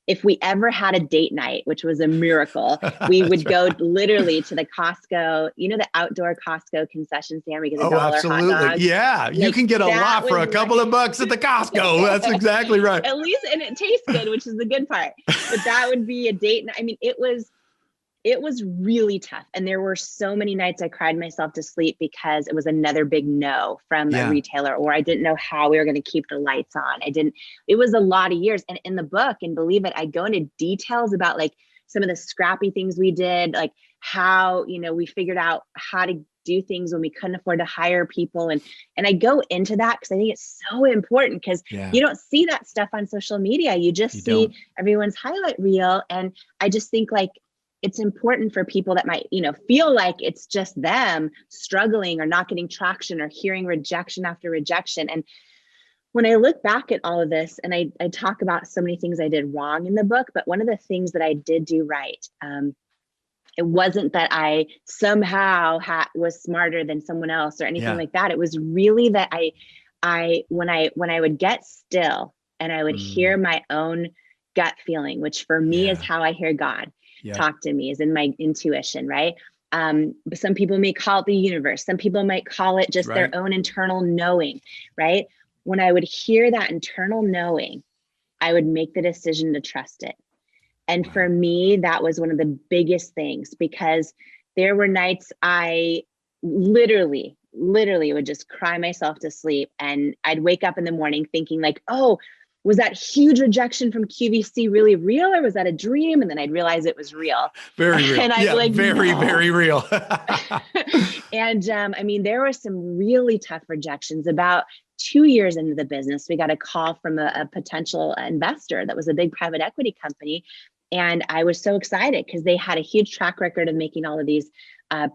If we ever had a date night, which was a miracle, we would go literally to the Costco, the outdoor Costco concession stand. We get $1 hot absolutely. dogs. Yeah. You can get a lot for a couple of bucks at the Costco. That's exactly right. At least, and it tastes good, which is the good part. But that would be a date night. I mean, it was really tough. And there were so many nights I cried myself to sleep because it was another big no from a retailer, or I didn't know how we were going to keep the lights on. It was a lot of years. And in the book, and believe it, I go into details about like some of the scrappy things we did, like how, we figured out how to do things when we couldn't afford to hire people. And I go into that because I think it's so important, because you don't see that stuff on social media. You just see everyone's highlight reel. And I just think like, it's important for people that might, feel like it's just them struggling or not getting traction or hearing rejection after rejection. And when I look back at all of this, and I talk about so many things I did wrong in the book, but one of the things that I did do right, it wasn't that I somehow was smarter than someone else or anything like that. It was really that when I would get still and I would hear my own gut feeling, which for me is how I hear God talk to me, is in my intuition, right? But some people may call it the universe. Some people might call it just their own internal knowing, right? When I would hear that internal knowing, I would make the decision to trust it. And for me, that was one of the biggest things, because there were nights I literally would just cry myself to sleep. And I'd wake up in the morning thinking like, oh, was that huge rejection from QVC really real, or was that a dream? And then I'd realize it was real. Very real. And I'd like, very, no. very real. And I mean, there were some really tough rejections. About 2 years into the business, we got a call from a potential investor that was a big private equity company. And I was so excited because they had a huge track record of making all of these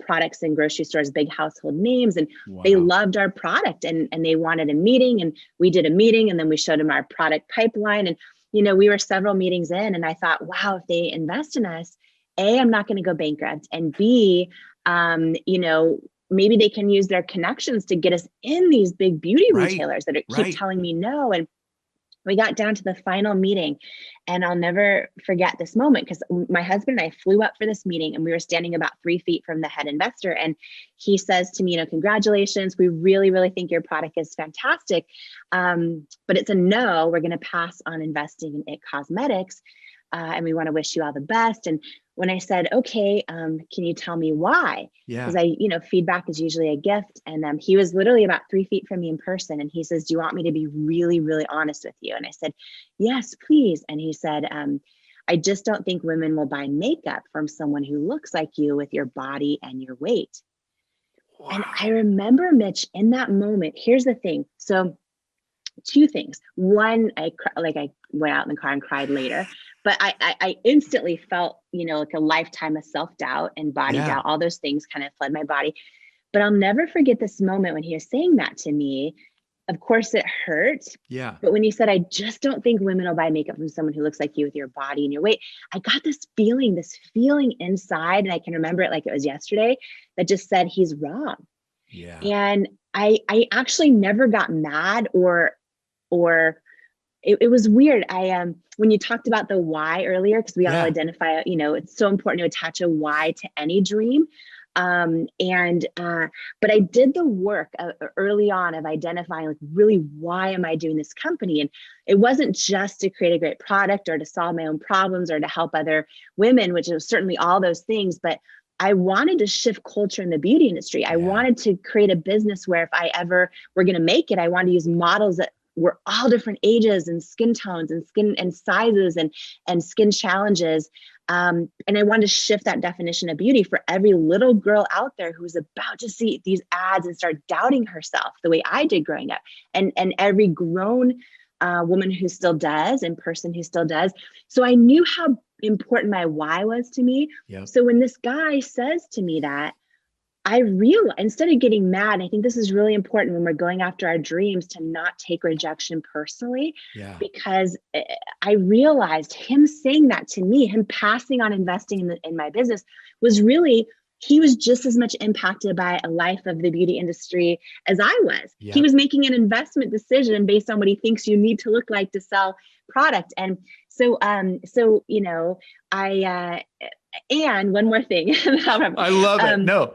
products in grocery stores, big household names. And they loved our product, and they wanted a meeting, and we did a meeting, and then we showed them our product pipeline. And, we were several meetings in, and I thought, wow, if they invest in us, A, I'm not going to go bankrupt, and B, maybe they can use their connections to get us in these big beauty retailers that keep telling me no. And we got down to the final meeting, and I'll never forget this moment, because my husband and I flew up for this meeting, and we were standing about 3 feet from the head investor. And he says to me, congratulations. We really, really think your product is fantastic. But it's a no, we're going to pass on investing in IT Cosmetics. And we want to wish you all the best. And when I said, okay, can you tell me why? Because feedback is usually a gift. And he was literally about 3 feet from me in person. And he says, do you want me to be really, really honest with you? And I said, yes, please. And he said, I just don't think women will buy makeup from someone who looks like you with your body and your weight. Wow. And I remember, Mitch, in that moment, here's the thing. So 2 things. One, I went out in the car and cried later, but I instantly felt, like a lifetime of self-doubt and body doubt. All those things kind of flood my body. But I'll never forget this moment when he was saying that to me. Of course it hurt. Yeah. But when he said, I just don't think women will buy makeup from someone who looks like you with your body and your weight, I got this feeling inside, and I can remember it like it was yesterday, that just said, he's wrong. Yeah. And I actually never got mad or it was weird. When you talked about the why earlier, because we all identify, it's so important to attach a why to any dream. But I did the work early on of identifying like, really, why am I doing this company? And it wasn't just to create a great product or to solve my own problems or to help other women, which was certainly all those things, but I wanted to shift culture in the beauty industry. I wanted to create a business where if I ever were going to make it, I wanted to use models that we're all different ages and skin tones and skin and sizes and skin challenges. And I wanted to shift that definition of beauty for every little girl out there who's about to see these ads and start doubting herself the way I did growing up, and every grown woman who still does and person who still does. So I knew how important my why was to me. Yep. So when this guy says to me that, I realized, instead of getting mad, and I think this is really important when we're going after our dreams, to not take rejection personally, because I realized him saying that to me, him passing on investing in my business, was really, he was just as much impacted by a life of the beauty industry as I was. Yep. He was making an investment decision based on what he thinks you need to look like to sell product. And so, you know, and one more thing. I love it. No.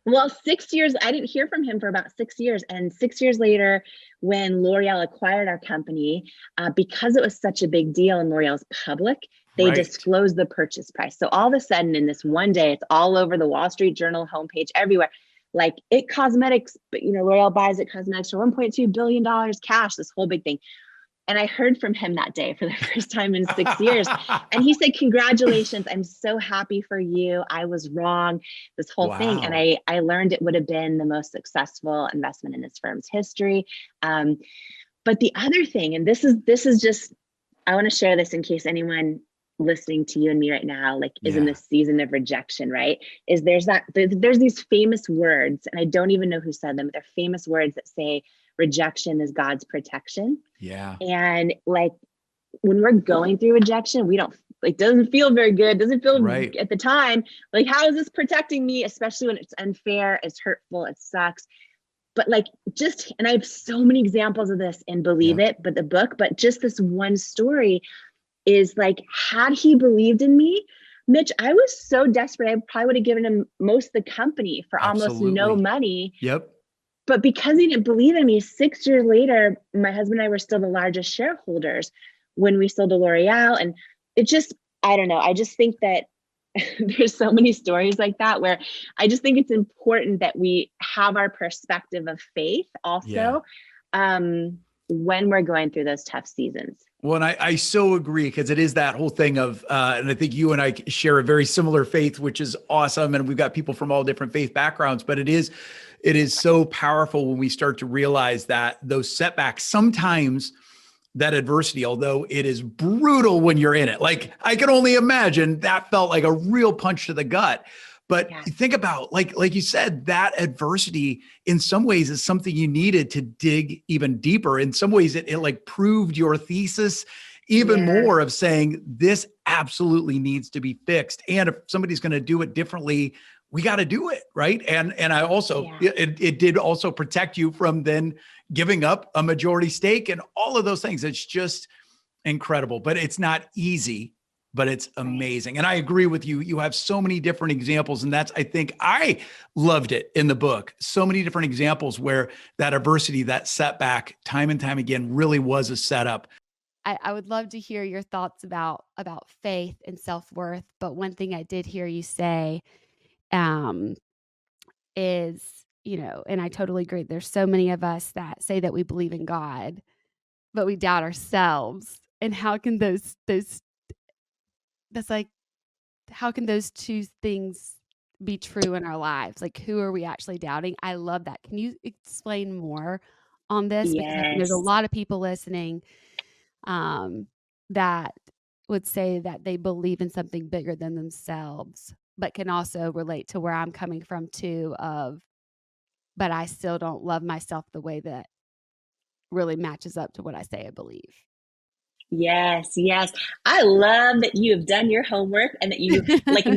Well, 6 years, I didn't hear from him for about 6 years. And 6 years later, when L'Oreal acquired our company, because it was such a big deal and L'Oreal's public, they disclosed the purchase price. So all of a sudden in this one day, it's all over the Wall Street Journal homepage, everywhere. Like It Cosmetics, but you know, L'Oreal buys It Cosmetics for $1.2 billion cash, this whole big thing. And I heard from him that day for the first time in 6 years. And he said, congratulations, I'm so happy for you. I was wrong, this whole thing. And I learned it would have been the most successful investment in his firm's history. But the other thing, and this is just, I want to share this in case anyone listening to you and me right now, like is in this season of rejection, right? Is there's these famous words, and I don't even know who said them, but they're famous words that say, rejection is God's protection. Yeah. And like when we're going through rejection, it doesn't feel very good. Doesn't feel at the time. Like, how is this protecting me? Especially when it's unfair, it's hurtful, it sucks. But like and I have so many examples of this in Believe It, but the book, but just this one story is like, had he believed in me, Mitch, I was so desperate. I probably would have given him most of the company for almost no money. Yep. But because he didn't believe in me, 6 years later, my husband and I were still the largest shareholders when we sold to L'Oreal. And it just, I don't know. I just think that there's so many stories like that where I just think it's important that we have our perspective of faith also when we're going through those tough seasons. Well, and I so agree, because it is that whole thing of, and I think you and I share a very similar faith, which is awesome. And we've got people from all different faith backgrounds, but it is so powerful when we start to realize that those setbacks, sometimes that adversity, although it is brutal when you're in it, like I can only imagine that felt like a real punch to the gut. But think about, like you said, that adversity in some ways is something you needed to dig even deeper. In some ways, it like proved your thesis even more, of saying this absolutely needs to be fixed. And if somebody's going to do it differently, we got to do it. Right. And I also, it did also protect you from then giving up a majority stake and all of those things. It's just incredible, but it's not easy. But it's amazing. And I agree with you. You have so many different examples. And I think I loved it in the book. So many different examples where that adversity, that setback, time and time again, really was a setup. I would love to hear your thoughts about faith and self-worth. But one thing I did hear you say is, you know, and I totally agree. There's so many of us that say that we believe in God, but we doubt ourselves. And how can how can those two things be true in our lives? Like, who are we actually doubting? I love that. Can you explain more on this? Because I think there's a lot of people listening that would say that they believe in something bigger than themselves, but can also relate to where I'm coming from too, but I still don't love myself the way that really matches up to what I say I believe. Yes. I love that you have done your homework and that you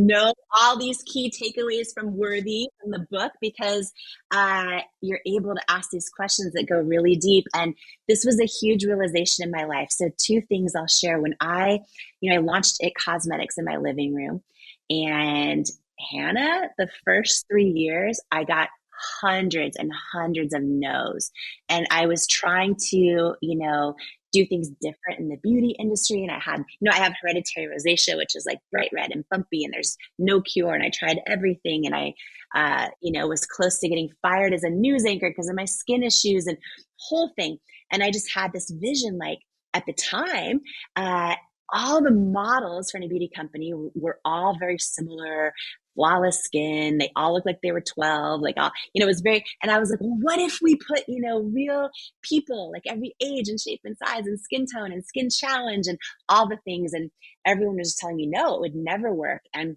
know all these key takeaways from Worthy from the book, because you're able to ask these questions that go really deep. And this was a huge realization in my life. So 2 things I'll share. When I launched It Cosmetics in my living room, and Hannah, the first 3 years, I got hundreds and hundreds of no's. And I was trying to, do things different in the beauty industry. And I had, I have hereditary rosacea, which is like bright red and bumpy, and there's no cure. And I tried everything. And I, was close to getting fired as a news anchor because of my skin issues and whole thing. And I just had this vision, like at the time, all the models for any beauty company were all very similar, flawless skin. They all looked like they were 12, like all, it was very, and I was like, well, what if we put, real people, like every age and shape and size and skin tone and skin challenge and all the things. And everyone was just telling me, no, it would never work. And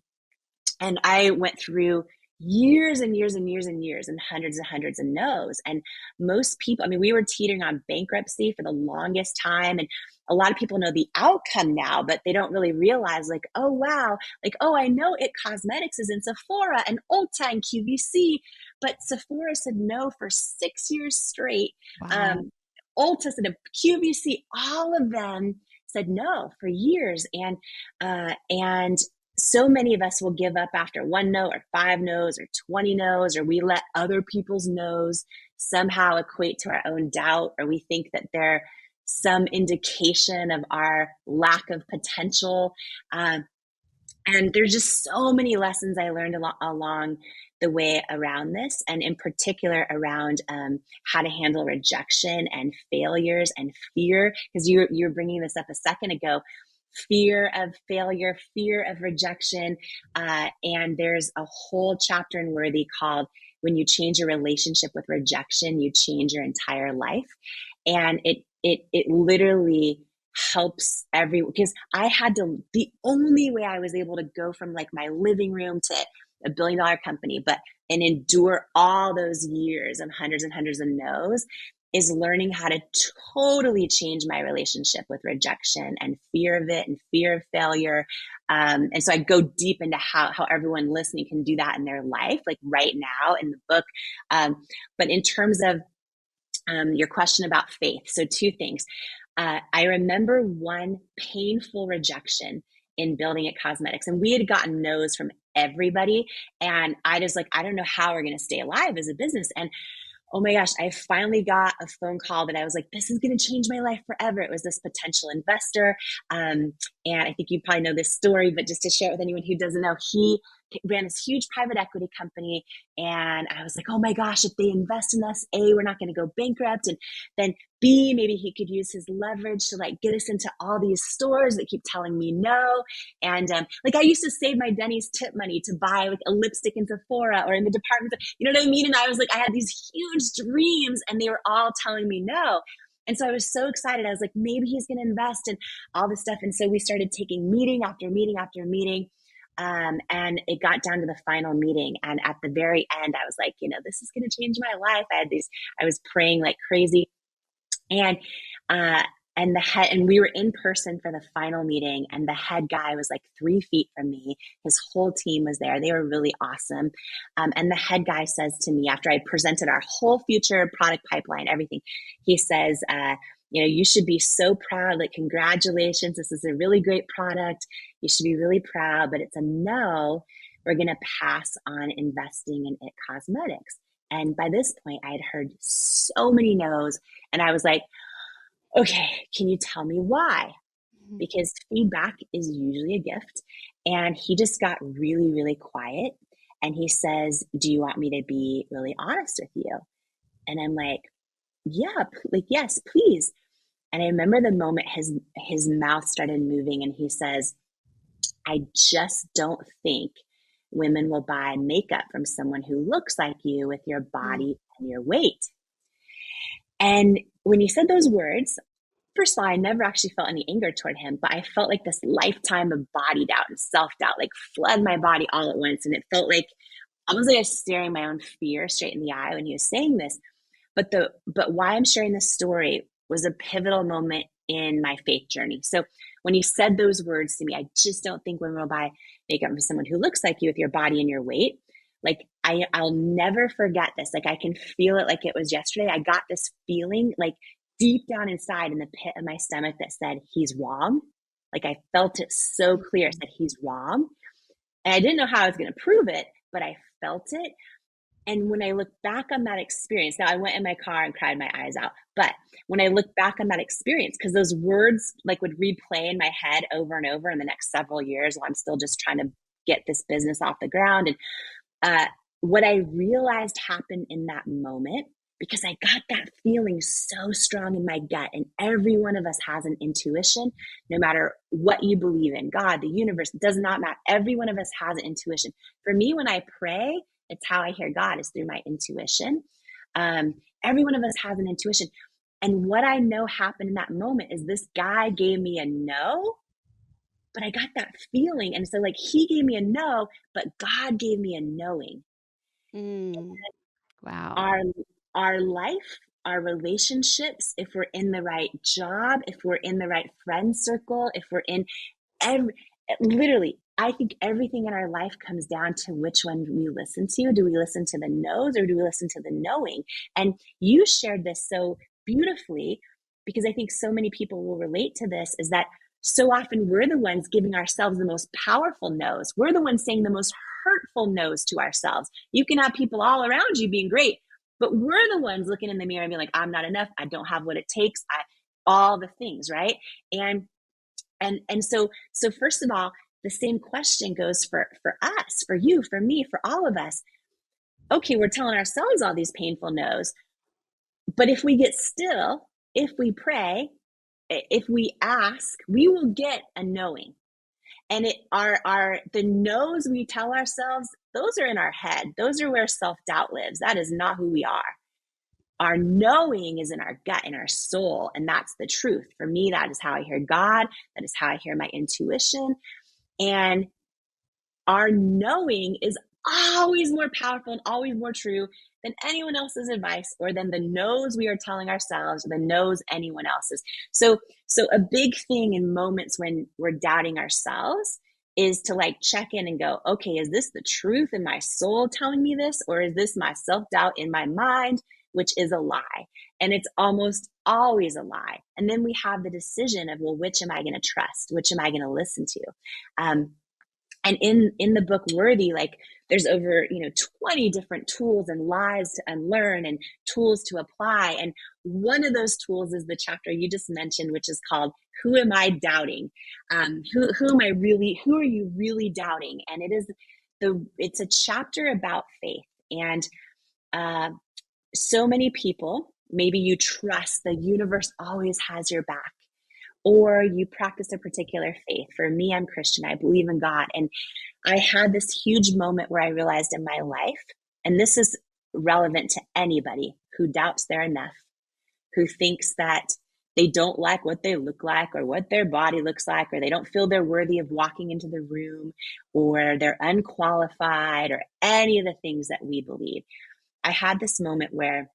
I went through years and years and years and years and hundreds of no's. And most people, we were teetering on bankruptcy for the longest time. And a lot of people know the outcome now, but they don't really realize, like, oh, wow, like, oh, I know It Cosmetics is in Sephora and Ulta and QVC, but Sephora said no for 6 years straight. Wow. Ulta said no, QVC, all of them said no for years. And so many of us will give up after 1 no or 5 no's or 20 no's, or we let other people's no's somehow equate to our own doubt, or we think that they're some indication of our lack of potential. And there's just so many lessons I learned along the way around this, and in particular around how to handle rejection and failures and fear, because you were bringing this up a second ago. Fear of failure, fear of rejection. And there's a whole chapter in Worthy called When You Change Your Relationship with Rejection, You Change Your Entire Life. And it literally helps because I had the only way I was able to go from like my living room to a $1 billion company, and endure all those years of hundreds and hundreds of no's, is learning how to totally change my relationship with rejection and fear of it and fear of failure. And so I go deep into how everyone listening can do that in their life, like right now in the book. But in terms of your question about faith, so 2 things. I remember one painful rejection in building It Cosmetics, and we had gotten no's from everybody. And I just I don't know how we're going to stay alive as a business. And oh my gosh, I finally got a phone call that I was like, this is going to change my life forever. It was this potential investor. And I think you probably know this story, but just to share it with anyone who doesn't know, he ran this huge private equity company. And I was like, oh my gosh, if they invest in us, A, we're not going to go bankrupt. And then B, maybe he could use his leverage to get us into all these stores that keep telling me no. And I used to save my Denny's tip money to buy a lipstick in Sephora or in the department, you know what I mean? And I was I had these huge dreams and they were all telling me no. And so I was so excited. I was like, maybe he's going to invest in all this stuff. And so we started taking meeting after meeting after meeting. And it got down to the final meeting. And at the very end, I was like, this is going to change my life. I was praying like crazy. And we were in person for the final meeting, and the head guy was 3 feet from me. His whole team was there. They were really awesome. And the head guy says to me, after I presented our whole future product pipeline, everything, he says, you should be so proud. Congratulations. This is a really great product. You should be really proud, but it's a no. We're going to pass on investing in It Cosmetics. And by this point, I had heard so many no's. And I was like, okay, can you tell me why? Because feedback is usually a gift. And he just got really, really quiet. And he says, do you want me to be really honest with you? And I'm like, yeah, yes, please. And I remember the moment his mouth started moving, and he says, I just don't think women will buy makeup from someone who looks like you with your body and your weight. And when he said those words, first of all, I never actually felt any anger toward him, but I felt like this lifetime of body doubt and self-doubt flood my body all at once. And it felt almost like I was staring my own fear straight in the eye when he was saying this. But why I'm sharing this story was a pivotal moment in my faith journey. So when he said those words to me, I just don't think women will buy makeup from someone who looks like you with your body and your weight. I'll never forget this. I can feel it like it was yesterday. I got this feeling deep down inside in the pit of my stomach that said, he's wrong. I felt it so clear. It said, he's wrong. And I didn't know how I was going to prove it, but I felt it. And when I look back on that experience, now I went in my car and cried my eyes out. But when I look back on that experience, because those words like would replay in my head over and over in the next several years while I'm still just trying to get this business off the ground. And what I realized happened in that moment, because I got that feeling so strong in my gut, and every one of us has an intuition, no matter what you believe in, God, the universe, it does not matter. Every one of us has an intuition. For me, when I pray, it's how I hear God is through my intuition. Every one of us has an intuition. And what I know happened in that moment is this guy gave me a no, but I got that feeling. And so like he gave me a no, but God gave me a knowing. Wow. Our life, our relationships, if we're in the right job, if we're in the right friend circle, if we're in literally, I think everything in our life comes down to which one we listen to. Do we listen to the no's or do we listen to the knowing? And you shared this so beautifully, because I think so many people will relate to this, is that so often we're the ones giving ourselves the most powerful no's. We're the ones saying the most hurtful no's to ourselves. You can have people all around you being great, but we're the ones looking in the mirror and being like, I'm not enough. I don't have what it takes. All the things, right? And so first of all, the same question goes for us, for you, for me, for all of us. Okay, we're telling ourselves all these painful no's, but if we get still, if we pray, if we ask, we will get a knowing. And the no's we tell ourselves, those are in our head. Those are where self-doubt lives. That is not who we are. Our knowing is in our gut, in our soul, and that's the truth. For me, that is how I hear God. That is how I hear my intuition. And our knowing is always more powerful and always more true than anyone else's advice, or than the no's we are telling ourselves, or the no's anyone else's. So a big thing in moments when we're doubting ourselves is to like check in and go, okay, is this the truth in my soul telling me this, or is this my self-doubt in my mind, which is a lie? And it's almost always a lie. And then we have the decision of, well, which am I going to trust? Which am I going to listen to? And in the book Worthy, like there's over 20 different tools and lies to unlearn and tools to apply. And one of those tools is the chapter you just mentioned, which is called "Who Am I Doubting?" Who are you really doubting? And it's a chapter about faith. And so many people, maybe you trust the universe always has your back, or you practice a particular faith. For me, I'm Christian. I believe in God. And I had this huge moment where I realized in my life, and this is relevant to anybody who doubts they're enough, who thinks that they don't like what they look like or what their body looks like, or they don't feel they're worthy of walking into the room, or they're unqualified, or any of the things that we believe. I had this moment where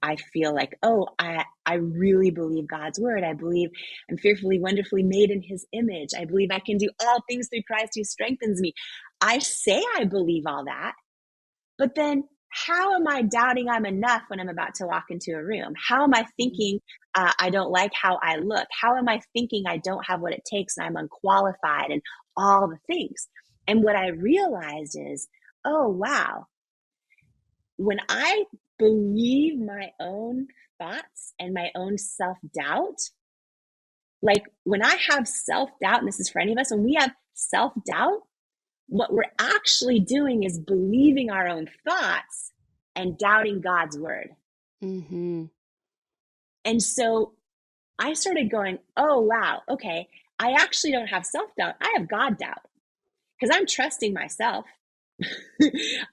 I feel like, oh, I really believe God's word. I believe I'm fearfully, wonderfully made in his image. I believe I can do all things through Christ who strengthens me. I say I believe all that, but then how am I doubting I'm enough when I'm about to walk into a room? How am I thinking I don't like how I look? How am I thinking I don't have what it takes and I'm unqualified and all the things? And what I realized is, oh, wow, when I believe my own thoughts and my own self-doubt, like when I have self-doubt, and this is for any of us, when we have self-doubt, what we're actually doing is believing our own thoughts and doubting God's word. Mm-hmm. And so I started going, oh, wow, okay, I actually don't have self-doubt. I have God doubt, because I'm trusting myself.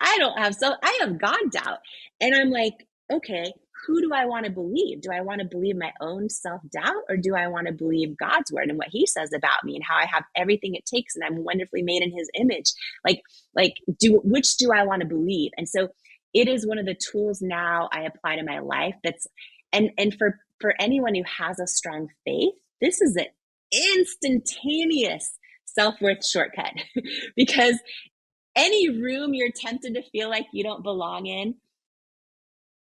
I have God doubt. And I'm like, okay, who do I want to believe? Do I want to believe my own self-doubt, or do I want to believe God's word and what he says about me and how I have everything it takes and I'm wonderfully made in his image? Which do I want to believe? And so it is one of the tools now I apply to my life. And for anyone who has a strong faith, this is an instantaneous self-worth shortcut because any room you're tempted to feel like you don't belong in,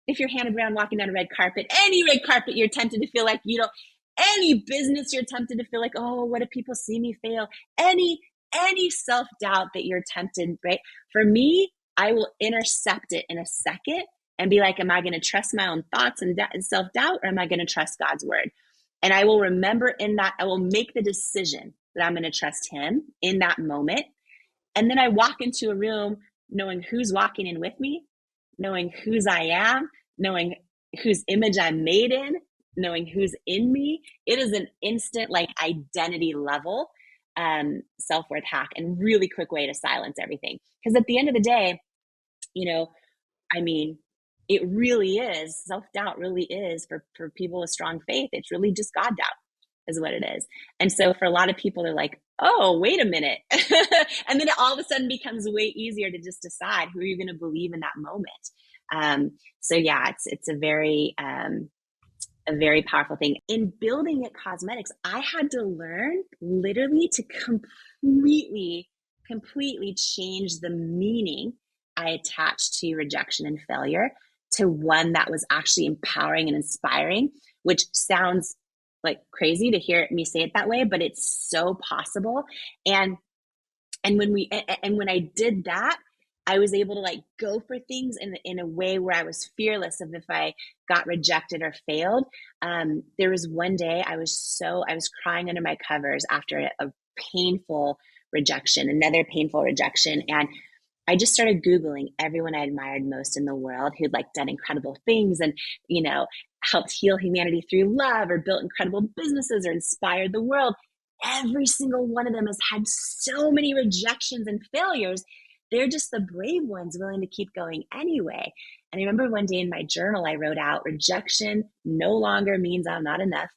if you're handed around walking down a red carpet, any red carpet you're tempted to feel like you don't, any business you're tempted to feel like, oh, what if people see me fail? Any self-doubt that you're tempted, right? For me, I will intercept it in a second and be like, am I going to trust my own thoughts and self-doubt, or am I going to trust God's word? And I will remember in that, I will make the decision that I'm going to trust him in that moment. And then I walk into a room knowing who's walking in with me, knowing whose I am, knowing whose image I'm made in, knowing who's in me. It is an instant like identity level self-worth hack, and really quick way to silence everything. Because at the end of the day, I mean, it really is, self-doubt really is, for people with strong faith, it's really just God doubt is what it is. And so for a lot of people, they're like, oh, wait a minute. And then it all of a sudden becomes way easier to just decide who you're going to believe in that moment. So yeah, it's a very powerful thing. In building It Cosmetics, I had to learn literally to completely change the meaning I attached to rejection and failure to one that was actually empowering and inspiring, which sounds like crazy to hear me say it that way, but it's so possible. And when I did that, I was able to like go for things in a way where I was fearless of if I got rejected or failed. There was one day I was crying under my covers after a painful rejection, another painful rejection. And I just started Googling everyone I admired most in the world who'd like done incredible things and, helped heal humanity through love or built incredible businesses or inspired the world. Every single one of them has had so many rejections and failures. They're just the brave ones willing to keep going anyway. And I remember one day in my journal, I wrote out, rejection no longer means I'm not enough.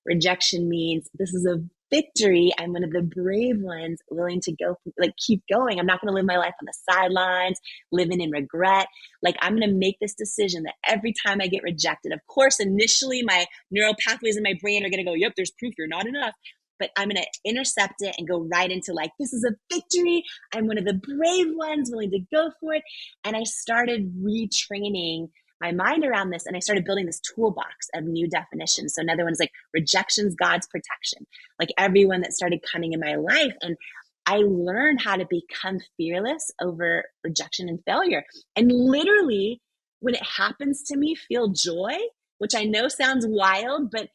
Rejection means this is a victory. I'm one of the brave ones willing to go, like, keep going. I'm not going to live my life on the sidelines, living in regret. Like, I'm going to make this decision that every time I get rejected, of course, initially my neural pathways in my brain are going to go, yep, there's proof you're not enough. But I'm going to intercept it and go right into like, this is a victory. I'm one of the brave ones willing to go for it. And I started retraining my mind around this, and I started building this toolbox of new definitions. So another one is like rejection's God's protection, like everyone that started coming in my life. And I learned how to become fearless over rejection and failure. And literally when it happens to me, feel joy, which I know sounds wild, but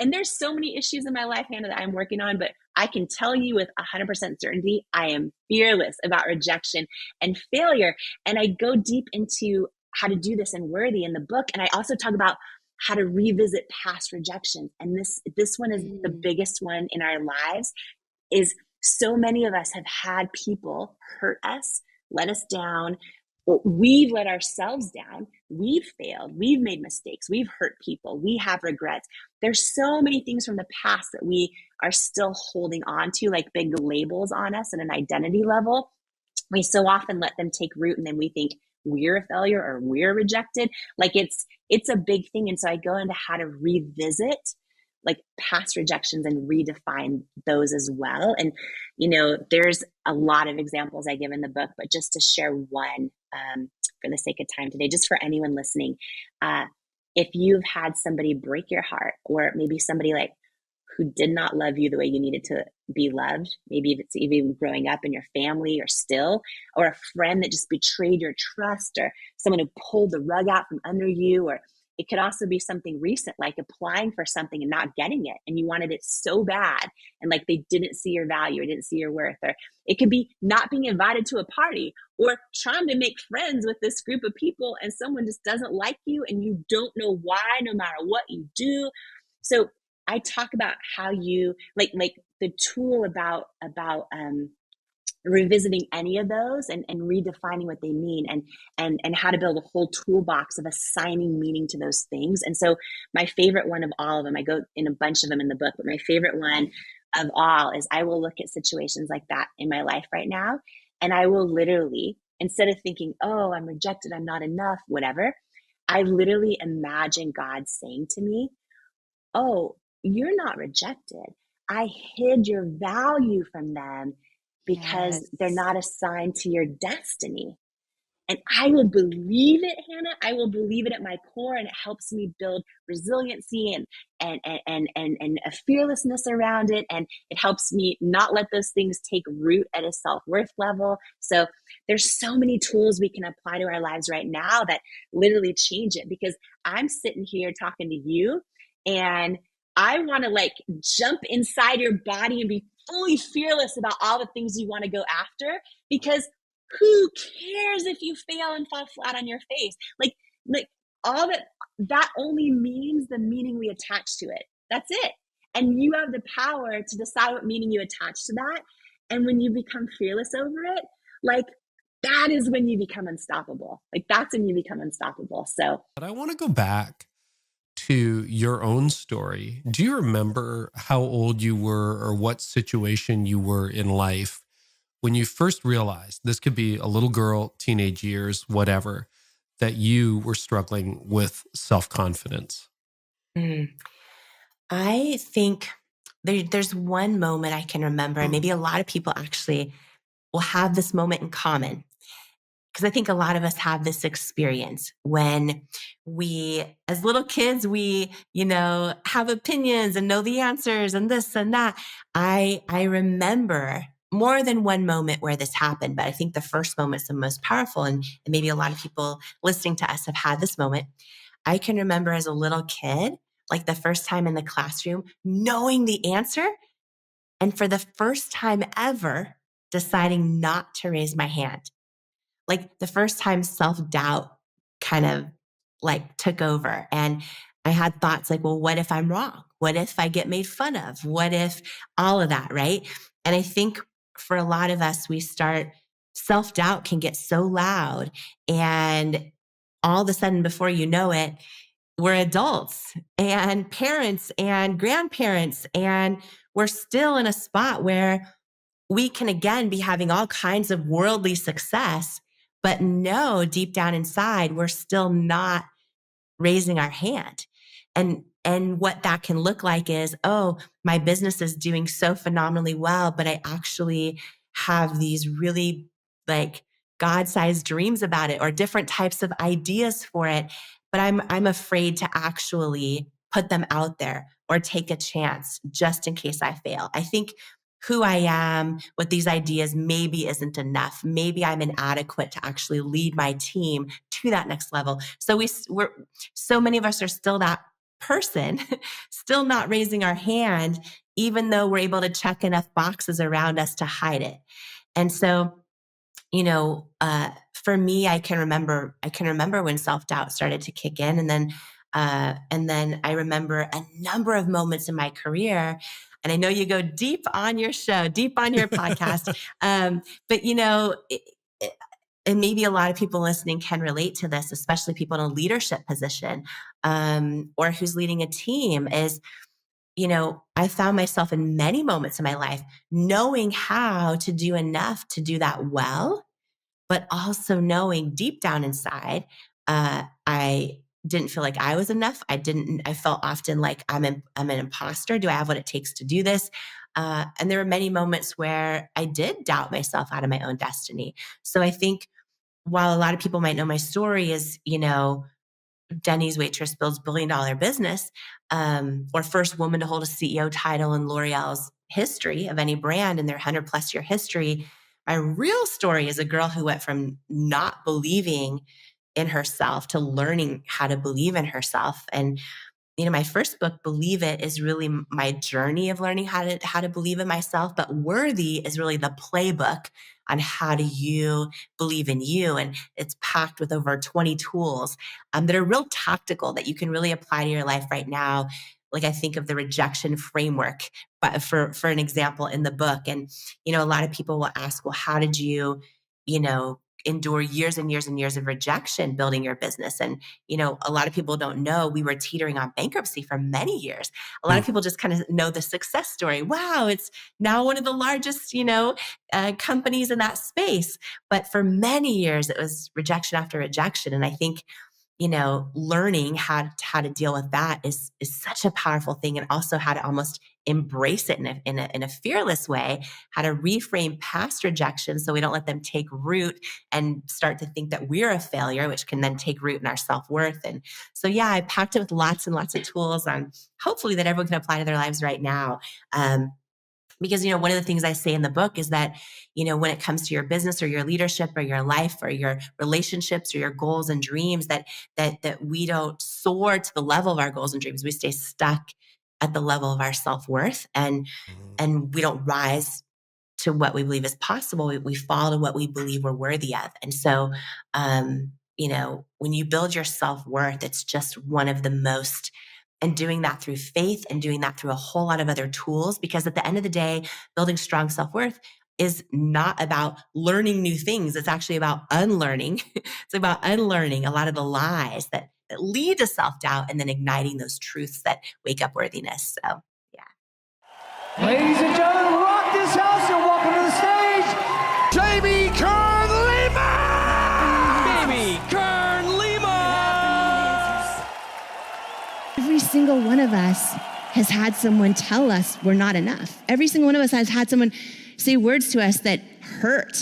and there's so many issues in my life, Hannah, that I'm working on, but I can tell you with 100% certainty, I am fearless about rejection and failure. And I go deep into how to do this in Worthy in the book. And I also talk about how to revisit past rejections. And this one is the biggest one in our lives, is so many of us have had people hurt us, let us down. We've let ourselves down. We've failed. We've made mistakes. We've hurt people. We have regrets. There's so many things from the past that we are still holding on to, like big labels on us at an identity level. We so often let them take root, and then we think we're a failure or we're rejected. Like it's a big thing. And so I go into how to revisit like past rejections and redefine those as well. And, there's a lot of examples I give in the book, but just to share one for the sake of time today, just for anyone listening, if you've had somebody break your heart, or maybe somebody like who did not love you the way you needed to be loved, maybe if it's even growing up in your family or still, or a friend that just betrayed your trust, or someone who pulled the rug out from under you, or it could also be something recent, like applying for something and not getting it, and you wanted it so bad, and like they didn't see your value or didn't see your worth. Or it could be not being invited to a party, or trying to make friends with this group of people and someone just doesn't like you and you don't know why, no matter what you do. So I talk about how you like the tool about revisiting any of those and redefining what they mean, and how to build a whole toolbox of assigning meaning to those things. And so my favorite one of all of them, I go in a bunch of them in the book, but my favorite one of all is I will look at situations like that in my life right now, and I will literally, instead of thinking, oh, I'm rejected, I'm not enough, whatever, I literally imagine God saying to me, oh, you're not rejected. I hid your value from them because they're not assigned to your destiny. And I will believe it, Hannah. I will believe it at my core, and it helps me build resiliency and a fearlessness around it. And it helps me not let those things take root at a self-worth level. So there's so many tools we can apply to our lives right now that literally change it, because I'm sitting here talking to you, and I want to like jump inside your body and be fully fearless about all the things you want to go after, because who cares if you fail and fall flat on your face? Like all that only means the meaning we attach to it. That's it. And you have the power to decide what meaning you attach to that. And when you become fearless over it, like that is when you become unstoppable. Like that's when you become unstoppable. So, but I want to go back to your own story. Do you remember how old you were or what situation you were in life when you first realized, this could be a little girl, teenage years, whatever, that you were struggling with self-confidence? I think there's one moment I can remember, and maybe a lot of people actually will have this moment in common. Because I think a lot of us have this experience when we, as little kids, we, have opinions and know the answers and this and that. I remember more than one moment where this happened, but I think the first moment is the most powerful. And maybe a lot of people listening to us have had this moment. I can remember as a little kid, like the first time in the classroom, knowing the answer. And for the first time ever, deciding not to raise my hand. Like the first time self-doubt kind of like took over, and I had thoughts like, well, what if I'm wrong? What if I get made fun of? What if all of that, right? And I think for a lot of us, self-doubt can get so loud, and all of a sudden, before you know it, we're adults and parents and grandparents, and we're still in a spot where we can again be having all kinds of worldly success, but no, deep down inside, we're still not raising our hand. And what that can look like is, oh, my business is doing so phenomenally well, but I actually have these really like God-sized dreams about it, or different types of ideas for it. But I'm afraid to actually put them out there or take a chance just in case I fail. I think who I am with these ideas maybe isn't enough. Maybe I'm inadequate to actually lead my team to that next level. So so many of us are still that person, still not raising our hand, even though we're able to check enough boxes around us to hide it. And so, for me, I can remember when self-doubt started to kick in, and then I remember a number of moments in my career. And I know you go deep on your show, deep on your podcast, but and maybe a lot of people listening can relate to this, especially people in a leadership position, or who's leading a team. Is I found myself in many moments in my life knowing how to do enough to do that well, but also knowing deep down inside, I didn't feel like I was enough. I felt often like I'm an imposter. Do I have what it takes to do this? And there were many moments where I did doubt myself out of my own destiny. So I think while a lot of people might know my story is, Denny's waitress builds billion-dollar business, or first woman to hold a CEO title in L'Oreal's history of any brand in their 100+ year history. My real story is a girl who went from not believing in herself to learning how to believe in herself. And my first book, Believe It, is really my journey of learning how to believe in myself. But Worthy is really the playbook on how do you believe in you. And it's packed with over 20 tools that are real tactical that you can really apply to your life right now. Like I think of the rejection framework, but for an example in the book. And, a lot of people will ask, well, how did you, endure years and years and years of rejection building your business? And, a lot of people don't know we were teetering on bankruptcy for many years. A lot of people just kind of know the success story. Wow, it's now one of the largest, companies in that space. But for many years, it was rejection after rejection. And I think learning how to deal with that is such a powerful thing, and also how to almost embrace it in a fearless way, how to reframe past rejection so we don't let them take root and start to think that we're a failure, which can then take root in our self-worth. And so, yeah, I packed it with lots and lots of tools on hopefully that everyone can apply to their lives right now. Because, one of the things I say in the book is that, when it comes to your business or your leadership or your life or your relationships or your goals and dreams, that we don't soar to the level of our goals and dreams. We stay stuck at the level of our self-worth, and we don't rise to what we believe is possible. We fall to what we believe we're worthy of. And so, when you build your self-worth, it's just one of the most, and doing that through faith and doing that through a whole lot of other tools, because at the end of the day, building strong self-worth is not about learning new things. It's actually about unlearning. It's about unlearning a lot of the lies that lead to self-doubt, and then igniting those truths that wake up worthiness. So, yeah. Ladies and gentlemen, rock this house and welcome to the stage, Jamie Kern Lima! Jamie Kern Lima! Every single one of us has had someone tell us we're not enough. Every single one of us has had someone say words to us that hurt.